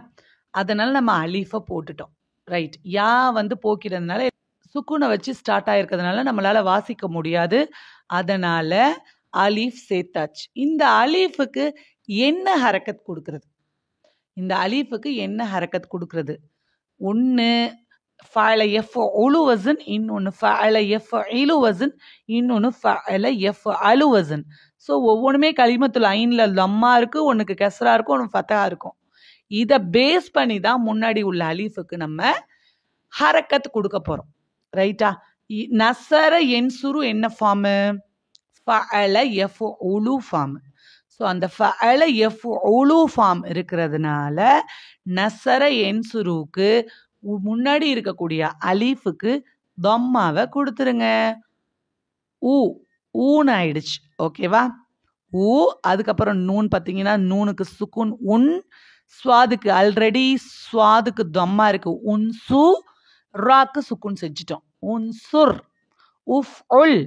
அதனால நம்ம அலிஃபை போட்டுட்டோம். ரைட். யா வந்து போக்கிறதுனால சுக்குனை வச்சு ஸ்டார்ட் ஆயிருக்கிறதுனால நம்மளால வாசிக்க முடியாது. அதனால அலீஃப் சேர்த்தாச்சு. இந்த அலீஃபுக்கு என்ன ஹரக்கத் கொடுக்கறது? இந்த அலீஃபுக்கு என்ன ஹரக்கத் கொடுக்கறது? ஒன்று ஃபஅல யஃபஉலு வஸன், இன்னொன்று ஃபஅல யஃபஇலு வஸன், இன்னொன்று ஃபஅல யஃபஅலு வஸன். ஸோ ஒவ்வொன்றுமே கலிமத்துல் ஐன்ல லம்மா இருக்கு, ஒன்றுக்கு கஸ்ரா இருக்கும், ஒன்று ஃபத்தஹா இருக்கும். இதை பேஸ் பண்ணி தான் முன்னாடி உள்ள அலீஃபுக்கு நம்ம ஹரக்கத் கொடுக்க போகிறோம். ரைட்டா? நசர என்சுரு என்ன ஃபார்மு? ஃபஅல யஃபஉலு ஃபார்ம். ஸோ அந்த ஃபஅல யஃபஉலு ஃபார்ம் இருக்கிறதுனால நசர என்சுருக்கு முன்னாடி இருக்கக்கூடிய அலீஃபுக்கு தம்மாவை கொடுத்துருங்க. ஊன்னு ஆயிடுச்சு. ஓகேவா? ஊ, அதுக்கப்புறம் நூன் பார்த்தீங்கன்னா நூனுக்கு சுக்குன் உன், ஸ்வாதுக்கு ஆல்ரெடி ஸ்வாதுக்கு தம்மா இருக்கு உன்சு, ராக்கு சுக்குன் செஞ்சிட்டோம் உன்சுர். உஃப் உல்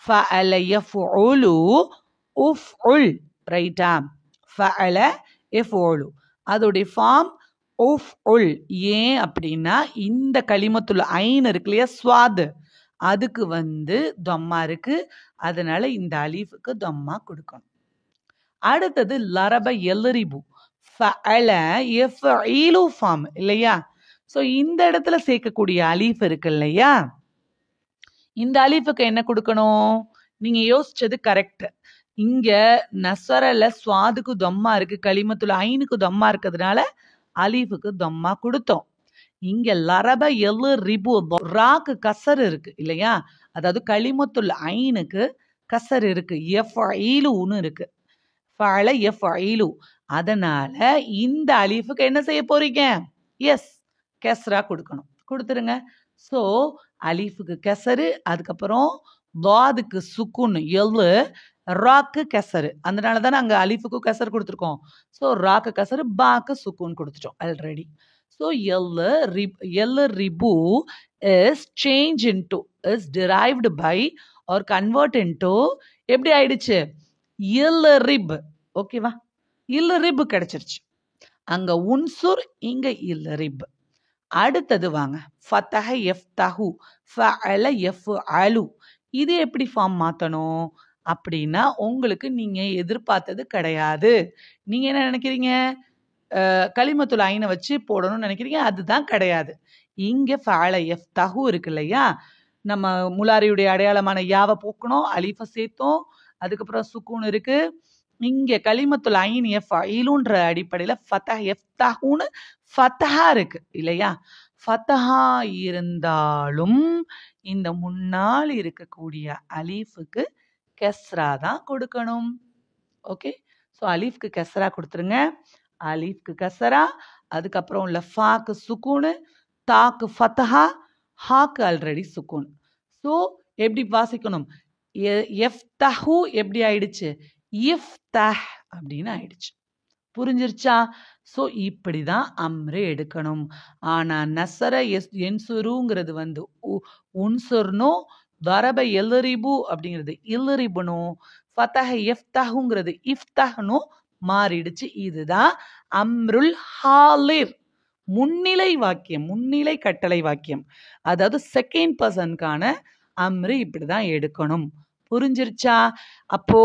ஃபஅல யஃபஉலு உஃப் உல். ரைட்டா? ஃபஅல யஃபஉலு அதோடைய ஃபார்ம் உஃப் உல். ஏன் அப்படின்னா இந்த கலிமத்துல் ஐன் இருக்கு இல்லையா, ஸ்வாது, அதுக்கு வந்து தம்மா இருக்கு. அதனால இந்த அலீஃபுக்கு தம்மா கொடுக்கணும். அடுத்தது லரப எல்ரிபு ஃபஅல யஃபஇலு ஃபார்ம் இல்லையா. ஸோ இந்த இடத்துல சேர்க்கக்கூடிய அலீஃப் இருக்கு இல்லையா, இந்த அலீஃபுக்கு என்ன கொடுக்கணும்? நீங்க யோசிச்சது கரெக்ட். இங்க நசரல ஸ்வாதுக்கு தம்மா இருக்கு, கலிமத்துல் ஐனுக்கு தம்மா இருக்கிறதுனால அலீஃபுக்கு தம்மா கொடுத்தோம். இங்க லரப எல்ரிபு ராக்கு கசர் இருக்கு இல்லையா, அதாவது கலிமத்துல் ஐனுக்கு கசர் இருக்கு, யஃபஇலுன்னு இருக்கு, ஃபஅல யஃபஇலு. அதனால இந்த அலீஃபுக்கு என்ன செய்ய போறீங்க? எஸ், கஸ்ரா கொடுக்கணும். கொடுத்துருங்க. ஸோ அலீஃபுக்கு கசரு, அதுக்கப்புறம் வாதுக்கு சுக்குன் எல்லு, ராக்கு கசரு. அதனால தான் நாங்கள் அலீஃபுக்கு கசர் கொடுத்துருக்கோம். ஸோ ராக்கு கசரு, பாக்கு சுக்குன் கொடுத்துட்டோம் ஆல்ரெடி. ஸோ எல்ரிபு is change into, is derived by or convert into, எப்படி ஆயிடுச்சு? இல்ரிப். ஓகேவா? இல்ரிப் கிடைச்சிருச்சு. அங்க உன்சுர், இங்க இல்ரிப். அடுத்தது வாங்க, ஃபத்தஹ யஃப்தஹு ஃபஅல யஃபஅலு. இது எப்படி ஃபார்ம் மாற்றணும் அப்படின்னா, உங்களுக்கு நீங்கள் எதிர்பார்த்தது கிடையாது. நீங்கள் என்ன நினைக்கிறீங்க? கலிமத்துல் ஐனை வச்சு போடணும்னு நினைக்கிறீங்க, அதுதான் கிடையாது. இங்கே ஃபஅல யஃப்தஹு இருக்கு இல்லையா, நம்ம முலாரியுடைய அடையாளமான யாவை போக்கணும், அலீஃபை சேர்த்தோம், அதுக்கப்புறம் சுக்கூன் இருக்கு. இங்கே கலிமத்துல் ஐன் யஃபஇலுன்ற அடிப்படையில் ஃபத்தஹ யஃப்தஹுன்னு ஃபத்தஹா இருக்கு இல்லையா. ஃபத்தஹா இருந்தாலும் இந்த முன்னால் இருக்கக்கூடிய அலீஃபுக்கு கஸ்ரா தான் கொடுக்கணும். ஓகே, ஸோ அலீஃப்க்கு கஸ்ரா கொடுத்துருங்க. அலீஃப்க்கு கஸ்ரா, அதுக்கப்புறம் உள்ள ஃபாக்கு சுக்கூனு, தாக்கு ஃபத்தஹா, ஹாக்கு ஆல்ரெடி சுக்கூன். ஸோ எப்படி வாசிக்கணும்? எஃப்தஹு எப்படி ஆயிடுச்சு? இஃப்தஹ் அப்படின்னு ஆயிடுச்சு. புரிஞ்சிருச்சா? ஸோ இப்படி தான் அம்ரு எடுக்கணும். ஆனால் நசர என்சுருங்கிறது வந்து உன்சுர்னோ, தரப எல்ரிபு அப்படிங்கிறது இல்ரிபுனோ, ஃபத்தஹ எஃப்தஹுங்கிறது இஃப்தஹ்னோ மாறிடுச்சு. இதுதான் அம்ருல் ஹாலிர், முன்னிலை வாக்கியம், முன்னிலை கட்டளை வாக்கியம். அதாவது செகண்ட் பர்சனுக்கான அம்ரு இப்படி தான் எடுக்கணும். புரிஞ்சிருச்சா? அப்போ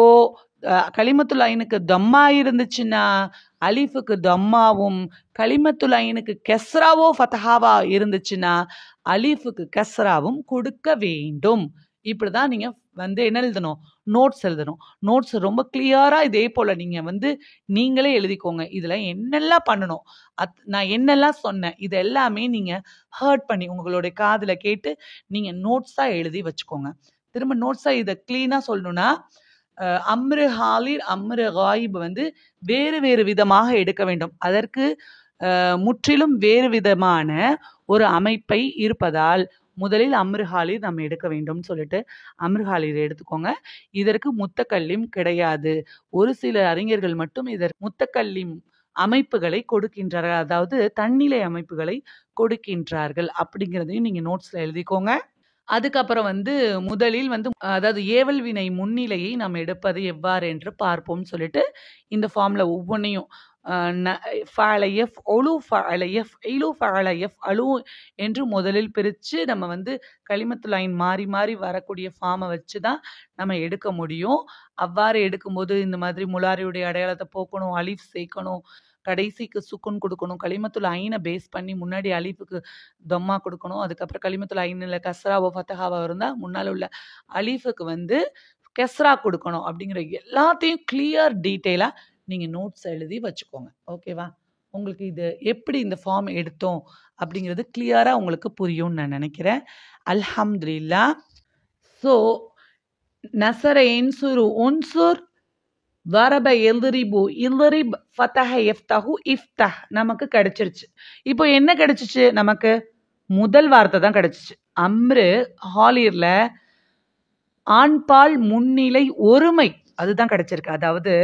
கலிமத்துல் ஐனுக்கு தம்மா இருந்துச்சுன்னா அலிஃபுக்கு தம்மாவும், கலிமத்துல் ஐனுக்கு கெஸ்ராவோ ஃபதஹாவா இருந்துச்சுன்னா அலிஃபுக்கு கெஸ்ராவும் கொடுக்க வேண்டும். இப்படிதான் நீங்க என்ன எழுதணும், நோட்ஸ் எழுதணும். நோட்ஸ் ரொம்ப கிளியரா இதே போல நீங்களே எழுதிக்கோங்க. இதுல என்னெல்லாம் பண்ணணும், நான் என்னெல்லாம் சொன்னேன், இது எல்லாமே நீங்க ஹர்ட் பண்ணி உங்களுடைய காதுல கேட்டு நீங்க நோட்ஸா எழுதி வச்சுக்கோங்க. திரும்ப நோட்ஸா இதை கிளீனா சொல்லணும்னா, அம்ரு ஹாலிர் அம்ரு காயிப் வேறு வேறு விதமாக எடுக்க வேண்டும். அதற்கு முற்றிலும் வேறு விதமான ஒரு அமைப்பை இருப்பதால் முதலில் அம்ரு ஹாலிர் நம்ம எடுக்க வேண்டும் சொல்லிட்டு அம்ரு ஹாலிர் எடுத்துக்கோங்க. இதற்கு முத்தக்கல்லிம் கிடையாது. ஒரு சில அறிஞர்கள் மட்டும் இதற்கு முத்தக்கல்லிம் அமைப்புகளை கொடுக்கின்றார்கள், அதாவது தன்னிலை அமைப்புகளை கொடுக்கின்றார்கள். அப்படிங்கிறதையும் நீங்க நோட்ஸ்ல எழுதிக்கோங்க. அதுக்கப்புறம் முதலில் அதாவது ஏவல் வினை முன்னிலையை நாம் எடுப்பது எவ்வாறு என்று பார்ப்போம் சொல்லிட்டு இந்த ஃபார்ம்ல ஒவ்வொன்றையும் ஃபஅலயஃப் ஒலு ஃபஅலயஃப் இலு ஃபஅலயஃப் அலு என்று முதலில் பிரித்து நம்ம கலிமத்துல் ஐன் மாறி மாறி வரக்கூடிய ஃபார்மை வச்சு தான் நம்ம எடுக்க முடியும். அவ்வாறு எடுக்கும்போது இந்த மாதிரி முலாரியுடைய அடையாளத்தை போக்கணும், அலிஃப் சேர்க்கணும், கடைசிக்கு சுக்குன் கொடுக்கணும், கலிமத்துல் ஐனை பேஸ் பண்ணி முன்னாடி அலிஃபுக்கு தொம்மா கொடுக்கணும், அதுக்கப்புறம் கலிமத்துல் ஐனில் கஸ்ராவோ ஃபத்தஹாவோ இருந்தால் முன்னால் உள்ள அலிஃபுக்கு கெஸ்ரா கொடுக்கணும். அப்படிங்கிற எல்லாத்தையும் கிளியர் டீட்டெயிலாக நீங்கள் நோட்ஸ் எழுதி வச்சுக்கோங்க. ஓகேவா? உங்களுக்கு இது எப்படி இந்த ஃபார்ம் எடுத்தோம் அப்படிங்கிறது கிளியராக உங்களுக்கு புரியும்னு நான் நினைக்கிறேன். அல்ஹம்துலில்லாஹ். ஸோ நசர என்சுரு உன்சுர் வரப எல்ரிபு இல்ரிப் ஃபதஹ எஃப்தஹு இஃப்தஹ் நமக்கு கிடைச்சிருச்சு. இப்போ என்ன கிடைச்சிச்சு? நமக்கு முதல் வார்த்தை தான் கிடைச்சிச்சு. அம்ரு ஹாலிர்ல ஆண்பால் முன்னிலை ஒருமை அதுதான் கிடைச்சிருக்கு. அதாவது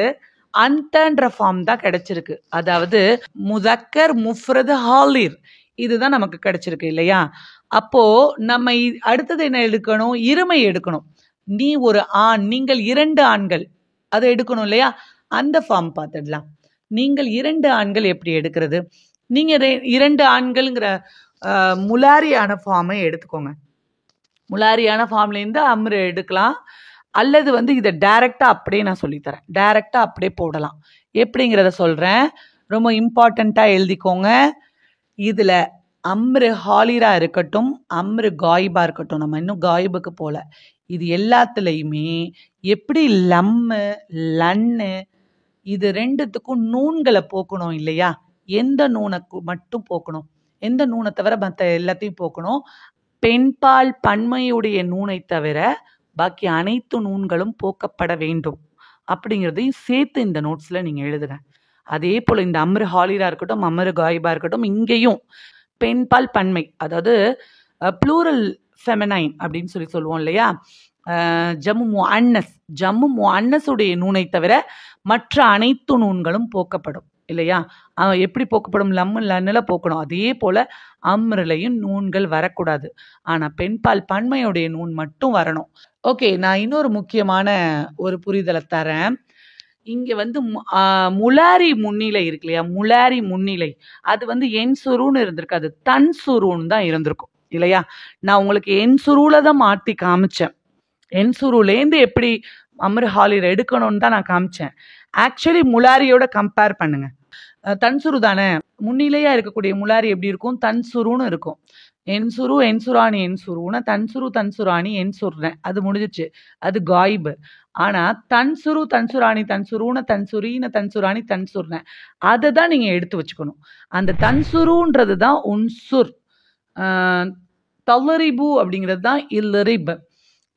அந்தன்ற ஃபார்ம் தான் கிடைச்சிருக்கு. அதாவது முதக்கர் முஃப்ரது ஹாலிர் இதுதான் நமக்கு கிடைச்சிருக்கு இல்லையா? அப்போ நம்ம அடுத்தது என்ன எடுக்கணும்? இருமை எடுக்கணும். நீ ஒரு ஆண், நீங்கள் 2 ஆண்கள், அதை எடுக்கணும் இல்லையா? அந்த ஃபார்ம் பார்த்துடலாம். நீங்கள் 2 ஆண்கள் எப்படி எடுக்கிறது? நீங்க 2 ஆண்கள்ங்கிற முலாரியான ஃபார்மை எடுத்துக்கோங்க. முலாரியான ஃபார்ம்லேருந்து அம்ரு எடுக்கலாம், அல்லது இதை டைரக்டாக அப்படியே நான் சொல்லித்தரேன். டைரக்டாக அப்படியே போடலாம். எப்படிங்கிறத சொல்கிறேன், ரொம்ப இம்பார்ட்டண்ட்டாக எழுதிக்கோங்க. இதில் அம்ரு ஹாலிரா இருக்கட்டும், அம்ரு காயிபா இருக்கட்டும், நம்ம இன்னும் காயிபுக்கு போல, இது எல்லாத்துலேயுமே எப்படி லம்மு லன்னு இது ரெண்டுத்துக்கும் நூன்களை போக்கணும் இல்லையா? எந்த நூனுக்கு மட்டும் போக்கணும், எந்த நூனை தவிர மற்ற எல்லாத்தையும் போக்கணும். பெண்பால் பன்மையுடைய நூனை தவிர பாக்கி அனைத்து நூன்களும் போக்கப்பட வேண்டும். அப்படிங்கிறதையும் சேர்த்து இந்த நோட்ஸில் நீங்கள் எழுதுங்க. அதே போல் இந்த அம்ரு ஹாலிரா இருக்கட்டும், அம்ரு காயிபா இருக்கட்டும், இங்கேயும் பெண்பால் பன்மை, அதாவது ப்ளூரல் ஃபெமினைன் அப்படின்னு சொல்லுவோம் இல்லையா? ஜம்மு முஅன்னஸுடைய நூனை தவிர மற்ற அனைத்து நூன்களும் போக்கப்படும் இல்லையா? எப்படி போக்கப்படும்? லம்மு லன்னுல போக்கணும். அதே போல அம்ருலையும் நூன்கள் வரக்கூடாது. ஆனால் பெண்பால் பன்மையுடைய நூன் மட்டும் வரணும். ஓகே, நான் இன்னொரு முக்கியமான ஒரு புரிதலை தரேன். இங்கே முலாரி முன்னிலை இருக்கு இல்லையா? முலாரி முன்னிலை அது என்சுருன்னு இருந்திருக்கு, அது தன்சுருன்னு தான் இருந்திருக்கும் இல்லையா? நான் உங்களுக்கு என்சுருல தான் மாற்றி காமிச்சேன். என்சுருலேருந்து எப்படி அம்ரு ஹாலிர் எடுக்கணும்னு தான் நான் காமிச்சேன். ஆக்சுவலி முலாரியோட கம்பேர் பண்ணுங்க. தன்சுரு தானே முன்னிலையா இருக்கக்கூடிய முலாரி எப்படி இருக்கும்? தன்சுருன்னு இருக்கும். என்சுரு என்சுராணி என்சுருன்னா தன்சுரு தன்சுராணி என்சுர்னேன், அது முடிஞ்சிச்சு, அது காயிபு. ஆனா தன்சுரு தன்சுராணி தன்சுருன்னு தன்சுரீன தன்சுராணி தன்சுர்னேன், அதை தான் நீங்க எடுத்து வச்சுக்கணும். அந்த தன்சுருன்றது தான் உன்சுர், தலரிபு அப்படிங்கிறது தான் இல்லரிப்,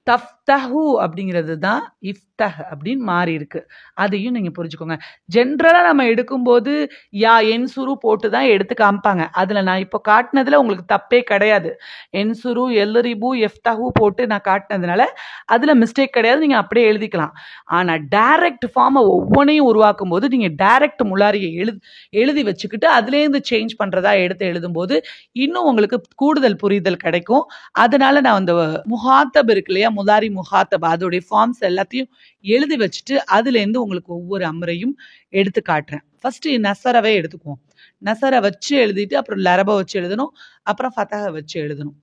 தஃப்தஹு அப்படிங்கிறது தான் இஃப்தஹ் அப்படின்னு மாறி இருக்கு. அதையும் நீங்கள் புரிஞ்சுக்கோங்க. ஜென்ரலாக நம்ம எடுக்கும்போது என்சுரு போட்டு தான் எடுத்து காமிப்பாங்க. அதில் நான் இப்போ காட்டினதில் உங்களுக்கு தப்பே கிடையாது. என்சுரு எல்லரிபு எஃப்தஹு போட்டு நான் காட்டினதுனால அதில் மிஸ்டேக் கிடையாது, நீங்கள் அப்படியே எழுதிக்கலாம். ஆனால் டைரக்ட் ஃபார்மை ஒவ்வொன்றையும் உருவாக்கும் போது நீங்கள் டைரக்ட் முலாரியை எழுதி வச்சுக்கிட்டு அதுலேருந்து சேஞ்ச் பண்ணுறதா எடுத்து எழுதும்போது இன்னும் உங்களுக்கு கூடுதல் புரிதல் கிடைக்கும். அதனால நான் அந்த முஹாத்தப் இருக்கு இல்லையா, முலாரி முஹாத்தப், அதோடைய ஃபார்ம்ஸ் எல்லாத்தையும் எழுதி வச்சுட்டு அதுலேருந்து உங்களுக்கு ஒவ்வொரு அம்ரையும் எடுத்து காட்டுறேன். ஃபர்ஸ்ட் நசரவே எடுத்துக்குவோம். நசரை வச்சு எழுதிட்டு அப்புறம் லரபை வச்சு எழுதணும், அப்புறம் ஃபதஹை வச்சு எழுதணும்.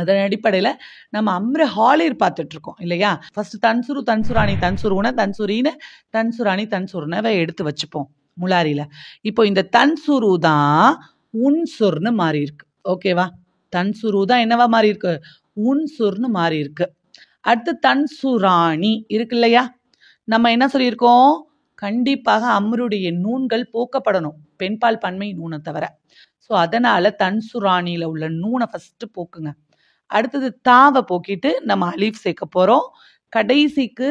அதன் அடிப்படையில் நம்ம அம்ரு ஹாலிர் பார்த்துட்டு இருக்கோம் இல்லையா. ஃபர்ஸ்ட் தன்சுரு தன்சுராணி தன்சுருன தன்சுரீன தன்சுராணி தன்சுருனவை எடுத்து வச்சுப்போம் முலாரியில். இப்போ இந்த தன்சுரு தான் உன்சுர்னு மாறி இருக்கு. ஓகேவா, தன்சுரு தான் என்னவா மாறி இருக்கு, உன்சுர்னு மாறி இருக்கு. அடுத்து தன்சுராணி இருக்கு இல்லையா. நம்ம என்ன சொல்லியிருக்கோம், கண்டிப்பாக அம்ருடைய நூன்கள் போக்கப்படணும், பெண்பால் பன்மை நூனை தவிர. ஸோ அதனால தன்சுராணியில் உள்ள நூனை ஃபர்ஸ்ட் போக்குங்க. அடுத்தது தாவை போக்கிட்டு நம்ம அலீஃப் சேர்க்க போகிறோம். கடைசிக்கு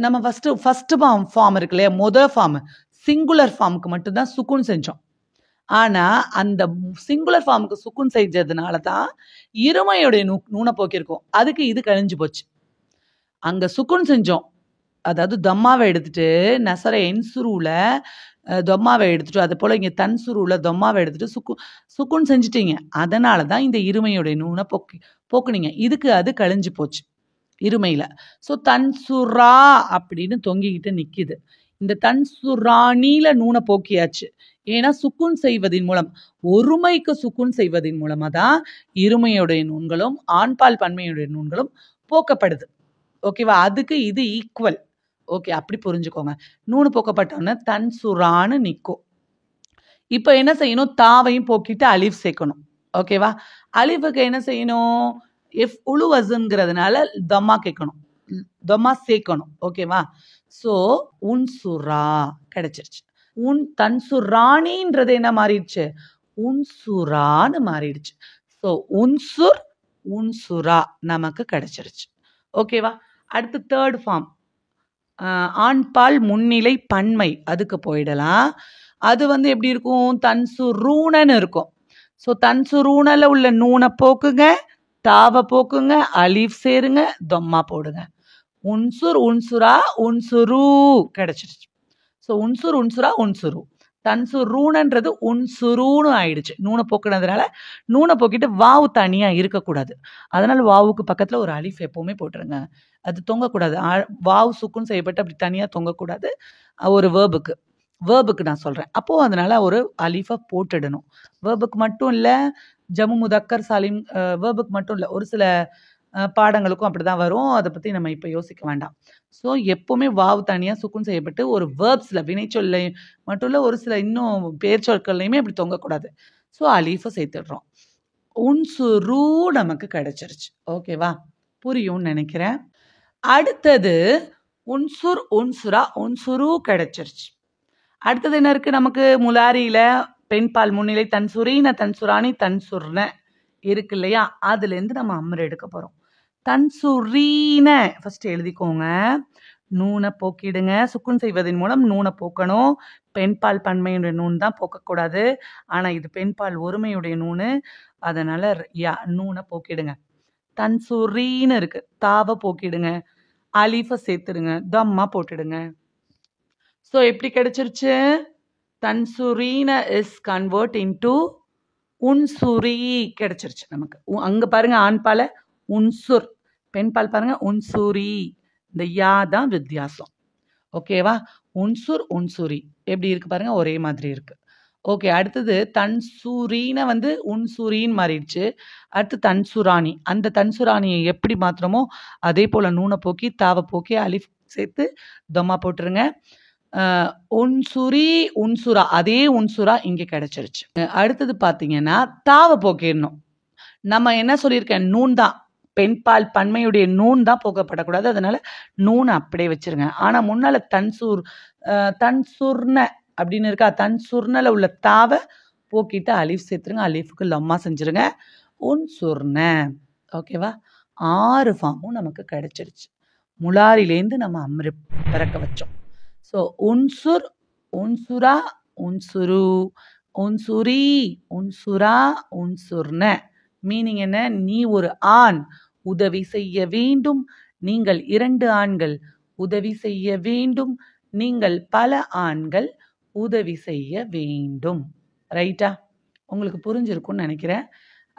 நம்ம ஃபர்ஸ்ட் ஃபார்ம் இருக்கு இல்லையா, மொதல் ஃபார்ம் சிங்குலர் ஃபார்முக்கு மட்டும்தான் சுக்குன் செஞ்சோம். ஆனால் அந்த சிங்குலர் ஃபார்முக்கு சுக்குன் செஞ்சதுனால தான் இருமையுடைய நூனை போக்கியிருக்கோம். அதுக்கு இது கழிஞ்சு போச்சு. அங்கே சுக்குன் செஞ்சோம், அதாவது தொம்மாவை எடுத்துட்டு நசர என்சுருவில் தொம்மாவை எடுத்துட்டு, அது போல் இங்கே தன்சுருவில் தொம்மாவை எடுத்துட்டு சுக்குன் செஞ்சிட்டீங்க. அதனால தான் இந்த இருமையுடைய நூனை போக்குனீங்க. இதுக்கு அது கழிஞ்சு போச்சு இருமையில். ஸோ தன்சுரா அப்படின்னு தொங்கிக்கிட்டு நிற்கிது. இந்த தன்சுராணியில் நூனை போக்கியாச்சு. ஏன்னா சுக்குன் செய்வதன் மூலம், ஒருமைக்கு சுக்குன் செய்வதன் மூலமாக தான் இருமையுடைய நூன்களும் ஆண்பால் பன்மையுடைய நூன்களும் போக்கப்படுது. ஓகேவா, அதுக்கு இது ஈக்குவல். ஓகே, அப்படி புரிஞ்சுக்கோங்க. நூனு போக்கப்பட்டோன்னா தன்சுரான்னு நிற்கும். இப்போ என்ன செய்யணும், தாவையும் போக்கிட்டு அலிஃப் சேர்க்கணும். ஓகேவா, அலிஃபுக்கு என்ன செய்யணும், எஃப் உழு வசுங்கிறதுனால தம்மா கேட்கணும், தம்மா சேர்க்கணும். ஓகேவா, ஸோ உன்சுரா கிடைச்சிருச்சு. தன்சுராணின்றது என்ன மாறிடுச்சு, உன்சுரான்னு மாறிடுச்சு. ஸோ உன்சுர் உன்சுரா நமக்கு கிடைச்சிருச்சு. ஓகேவா, அடுத்து தேர்ட் ஃபார்ம் ஆண்பால் முன்னிலை பன்மை, அதுக்கு போயிடலாம். அது எப்படி இருக்கும், தன்சுரூனன்னு இருக்கும். ஸோ தன்சுரூனல உள்ள நூனை போக்குங்க, தாவை போக்குங்க, அலீஃப் சேருங்க, தொம்மா போடுங்க. உன்சுர் உன்சுரா உன்சுரு கிடைச்சிருச்சு. ஸோ உன்சுர் உன்சுரா உன்சுரு. தன்சுரூனன்றது உன்சுருன்னு ஆயிடுச்சு. நூனை போக்குனதுனால நூனை போக்கிட்டு வாவு தனியாக இருக்கக்கூடாது. அதனால வாவுக்கு பக்கத்தில் ஒரு அலிஃப் எப்போவுமே போட்டுருங்க. அது தொங்கக்கூடாது. வாவு சுக்குன்னு செய்யப்பட்டு அப்படி தனியாக தொங்கக்கூடாது. ஒரு வேர்புக்கு நான் சொல்கிறேன். அப்போது அதனால் ஒரு அலிஃபை போட்டுடணும். வேர்புக்கு மட்டும் இல்லை, ஜம்மு முதக்கர் சாலிம் வேர்புக்கு மட்டும் இல்லை, ஒரு சில பாடங்களுக்கும் அப்படி தான் வரும். அதை பற்றி நம்ம இப்போ யோசிக்க வேண்டாம். ஸோ எப்போவுமே வாவு தனியாக சுக்குன் செய்யப்பட்டு ஒரு வேர்ப்ஸில் வினைச்சொல்லை மட்டும் இல்லை, ஒரு சில இன்னும் பேர் சொற்கள்லையுமே அப்படி தொங்கக்கூடாது. ஸோ அலீஃபை சேர்த்துடுறோம். உன்சுரு நமக்கு கிடைச்சிருச்சு. ஓகேவா, புரியும்னு நினைக்கிறேன். அடுத்தது உன்சுர் உன்சுரா உன்சுரு கிடைச்சிருச்சு. அடுத்தது என்ன இருக்குது நமக்கு, முலாரியில் பெண்பால் முன்னிலை தன்சுரீன தன்சுராணி தன்சுர்ன இருக்கு இல்லையா. அதுலேருந்து நம்ம அம்ரு எடுக்க போகிறோம். தன்சுரீன ஃபர்ஸ்ட் எழுதிக்கோங்க. நூனை போக்கிடுங்க. சுக்குன் செய்வதன் மூலம் நூனை போக்கணும். பெண்பால் பன்மையுடைய நூன் தான் போக்கக்கூடாது. ஆனால் இது பெண்பால் ஒருமையுடைய நூனு, அதனால் நூனை போக்கிடுங்க. தன்சுரீன்னு இருக்கு, தாவை போக்கிடுங்க, அலீஃபை சேர்த்துடுங்க, தம்மா போட்டுடுங்க. ஸோ எப்படி கிடைச்சிருச்சு, தன்சுரீன இஸ் கன்வெர்ட் இன்டு உன்சுரி கிடைச்சிருச்சு நமக்கு. அங்கே பாருங்க ஆண்பால உன்சுர், பெண்பால் பாருங்க உன்சுரி. இந்த யா தான் வித்தியாசம். ஓகேவா, உன்சுர் உன்சுரி எப்படி இருக்கு பாருங்க, ஒரே மாதிரி இருக்கு. ஓகே, அடுத்தது தன்சுரீன உன்சுரின்னு மாறிடுச்சு. அடுத்து தன்சுராணி, அந்த தன்சுராணியை எப்படி மாத்திரமோ அதே போல் நூனை போக்கி தாவை போக்கி அலிஃப் சேர்த்து தொம்மா போட்டுருங்க. உன்சுரி உன்சுரா, அதே உன்சுரா இங்கே கிடைச்சிருச்சு. அடுத்தது பார்த்தீங்கன்னா தாவை போக்கிடணும். நம்ம என்ன சொல்லியிருக்கேன், நூன் தான், பெண்பால் பன்மையுடைய நூன் தான் போக்கப்படக்கூடாது. அதனால நூன் அப்படியே வச்சிருங்க. ஆனால் முன்னால தன்சுர்ன அப்படின்னு இருக்கா, தன்சுர்னல உள்ள தாவை போக்கிட்டு அலீஃப் சேர்த்துருங்க, அலீஃபுக்கு லம்மா செஞ்சுருங்க, உன்சுர்ன. ஓகேவா, 6 ஃபார்மும் நமக்கு கிடைச்சிருச்சு. முலாரிலேருந்து நம்ம அம்ரு பிறக்க வச்சோம். ஸோ உன்சுர் உன்சுரா உன்சுரு உன்சுரி உன்சுரா உன்சுர்ன. மீனிங் என்ன, நீ ஒரு ஆண் உதவி செய்ய வேண்டும், நீங்கள் 2 ஆண்கள் உதவி செய்ய வேண்டும், நீங்கள் பல ஆண்கள் உதவி செய்ய வேண்டும். ரைட்டா, உங்களுக்கு புரிஞ்சிருக்கும்னு நினைக்கிறேன்.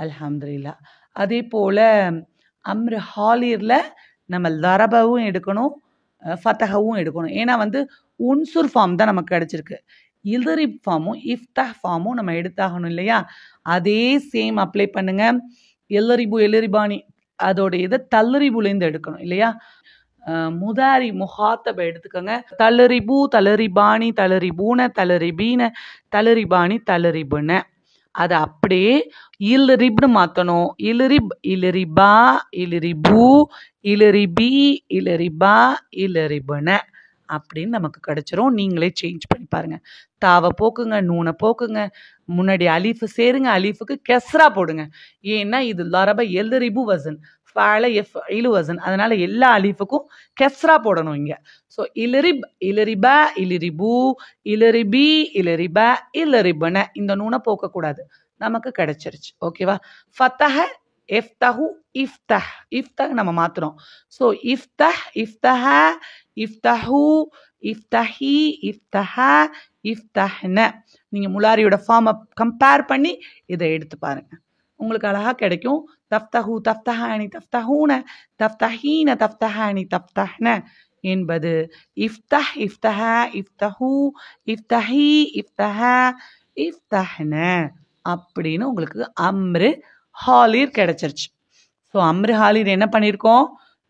அல்ஹம்துலில்லாஹ். அதே போல் அம்ரு ஹாலிரில் நம்ம லரபவும் எடுக்கணும், ஃபத்தஹவும் எடுக்கணும். ஏன்னா உன்சுர் ஃபார்ம் தான் நமக்கு கிடச்சிருக்கு. இல்ரிப் ஃபார்மும் இஃப்தஹ் ஃபார்மும் நம்ம எடுத்தாகணும் இல்லையா. அதே சேம் அப்ளை பண்ணுங்க. எல்லரிபு எல்லரிபானி அதோட இதை தல்லரிபுலேருந்து எடுக்கணும் இல்லையா. முதாரி முஹாத்தப எடுத்துக்கோங்க. தலரிபு தலரிபானி தலரிபூன தலரிபீன தலரிபானி தலரிபுன. அதை அப்படியே இல்ரிப்னு மாற்றணும். இல்ரிப் இலரிபா இலரிபூ இலரிபி இலரிபா இலரிபுன அப்படின்னு நமக்கு கிடைச்சிரும். நீங்களே சேஞ்ச் பண்ணி பாருங்க. தாவை போக்குங்க, நூனை போக்குங்க, முன்னாடி அலீஃபு சேருங்க, அலீஃபுக்கு கெஸ்ரா போடுங்க. ஏன்னா இது லரப எல்ரிபு வசன், ஃபால எஃப் இலு வசன், அதனால எல்லா அலீஃபுக்கும் கெஸ்ரா போடணும் இங்க. ஸோ இலரிப் இலரிபா இலரிபு இலரிபி இலரிபா இலரிபன இந்த நூனை போக்கக்கூடாது. நமக்கு கிடைச்சிருச்சு. ஓகேவா. ஃபத்தஹ எஃப்தஹு இஃப்தஹ், இஃப்தஹ் நம்ம மாத்துறோம். ஸோ இஃப்தஹ் இஃப்தஹ இஃப்தஹு இஃப்தஹி இஃப்தஹ இஃப்தஹ்ன. நீங்க முலாரியோட ஃபார்மை கம்பேர் பண்ணி இதை எடுத்து பாருங்க, உங்களுக்கு அழகா கிடைக்கும். தஃப்தஹு தஃப்தஹானி தஃப்தஹூன தஃப்தஹீன தஃப்தஹானி தஃப்தஹ்ன என்பது இஃப்தஹ் இஃப்தஹ இஃப்தஹு இஃப்தஹி இஃப்தஹ இஃப்தஹ்ன அப்படின்னு உங்களுக்கு அம்ரு ஹாலிர் கிடைச்சிருச்சு. ஸோ அம்ரு ஹாலிர் என்ன பண்ணியிருக்கோம்,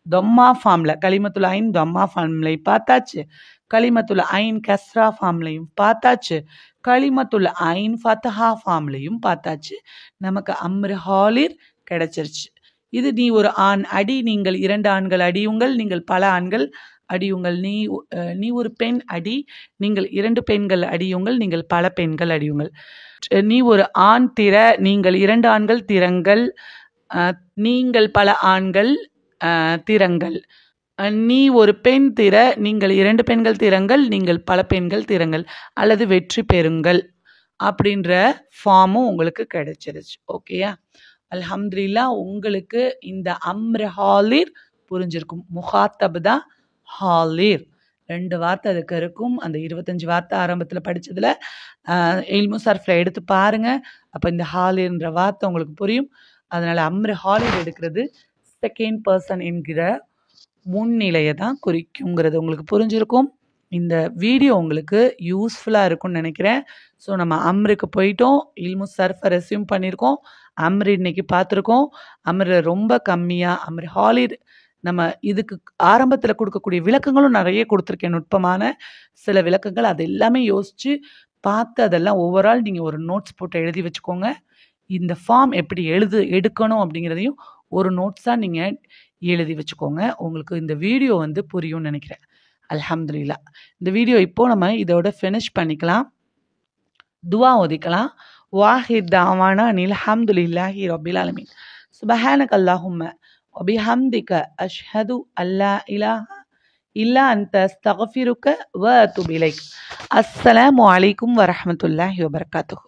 தொம்மா ஃபார்ம்ல கலிமத்துல் ஐன் தொம்மா ஃபார்ம்லையும் பார்த்தாச்சு, கலிமத்துல் ஐன் கஸ்ரா ஃபார்ம்லையும் பார்த்தாச்சு, கலிமத்துல் ஐன் ஃபத்ஹா ஃபார்ம்லையும் பார்த்தாச்சு. நமக்கு அம்ரு ஹாலிர் கிடைச்சிருச்சு. இது நீ ஒரு ஆண் அடி, நீங்கள் 2 ஆண்கள் அடியுங்கள், நீங்கள் பல ஆண்கள் அடியுங்கள், நீ ஒரு பெண் அடி, நீங்கள் 2 பெண்கள் அடியுங்கள், நீங்கள் பல பெண்கள் அடியுங்கள். நீ ஒரு ஆண் திற, நீங்கள் 2 ஆண்கள் திறங்கள், நீங்கள் பல ஆண்கள் திறங்கள். நீ ஒரு பெண் திற, நீங்கள் 2 பெண்கள் திறங்கள், நீங்கள் பல பெண்கள் திறங்கள், அல்லது வெற்றி பெறுங்கள் அப்படின்ற ஃபார்மும் உங்களுக்கு கிடைச்சிருச்சு. ஓகேயா. அல்ஹம்துலில்லா, உங்களுக்கு இந்த அம்ரு ஹாலிர் புரிஞ்சிருக்கும். முஹாத்தப் தான் ஹாலிர், 2 வார்த்தை அதுக்கு இருக்கும். அந்த 25 வார்த்தை ஆரம்பத்தில் படித்ததில் இல்மு சர்ஃப்ல எடுத்து பாருங்க, அப்போ இந்த ஹாலிர்ன்ற வார்த்தை உங்களுக்கு புரியும். அதனால அம்ரு ஹாலிர் எடுக்கிறது செகண்ட் பர்சன் என்கிற முன்னிலையை தான் குறிக்குங்கிறது உங்களுக்கு புரிஞ்சிருக்கும். இந்த வீடியோ உங்களுக்கு யூஸ்ஃபுல்லாக இருக்கும்னு நினைக்கிறேன். ஸோ நம்ம அம்ருக்கு போயிட்டோம், இல்மு சர்ஃபை ரெஸ்யூம் பண்ணியிருக்கோம், அம்ரு இன்னைக்கு பார்த்துருக்கோம். அம்ரு ரொம்ப கம்மியாக அம்ரு ஹாலிர் நம்ம இதுக்கு ஆரம்பத்தில் கொடுக்கக்கூடிய விளக்கங்களும் நிறைய கொடுத்துருக்கேன், நுட்பமான சில விளக்கங்கள். அது எல்லாமே யோசித்து பார்த்து அதெல்லாம் ஓவரால் நீங்கள் ஒரு நோட்ஸ் போட்டு எழுதி வச்சுக்கோங்க. இந்த ஃபார்ம் எப்படி எடுக்கணும் அப்படிங்கிறதையும் ஒரு நோட்ஸாக நீங்கள் எழுதி வச்சுக்கோங்க. உங்களுக்கு இந்த வீடியோ புரியும்னு நினைக்கிறேன். அல்ஹம்துலில்லா. இந்த வீடியோ இப்போ நம்ம இதோட ஃபினிஷ் பண்ணிக்கலாம், துவா ஓதிக்கலாம். வாஹிர் தாவானா அனில் ஹம்துலில்லாஹி ரப்பில் ஆலமீன். சுப்ஹானக அல்லாஹும்ம வபிஹம்திக அஷ்ஹது அல்லா இலாஹா இல்லா அன்த அஸ்தக்ஃபிருக வ அத்தூபு இலைக். அஸ்ஸலாமு அலைக்கும் வரஹ்மத்துல்லாஹி வபரகாத்துஹு.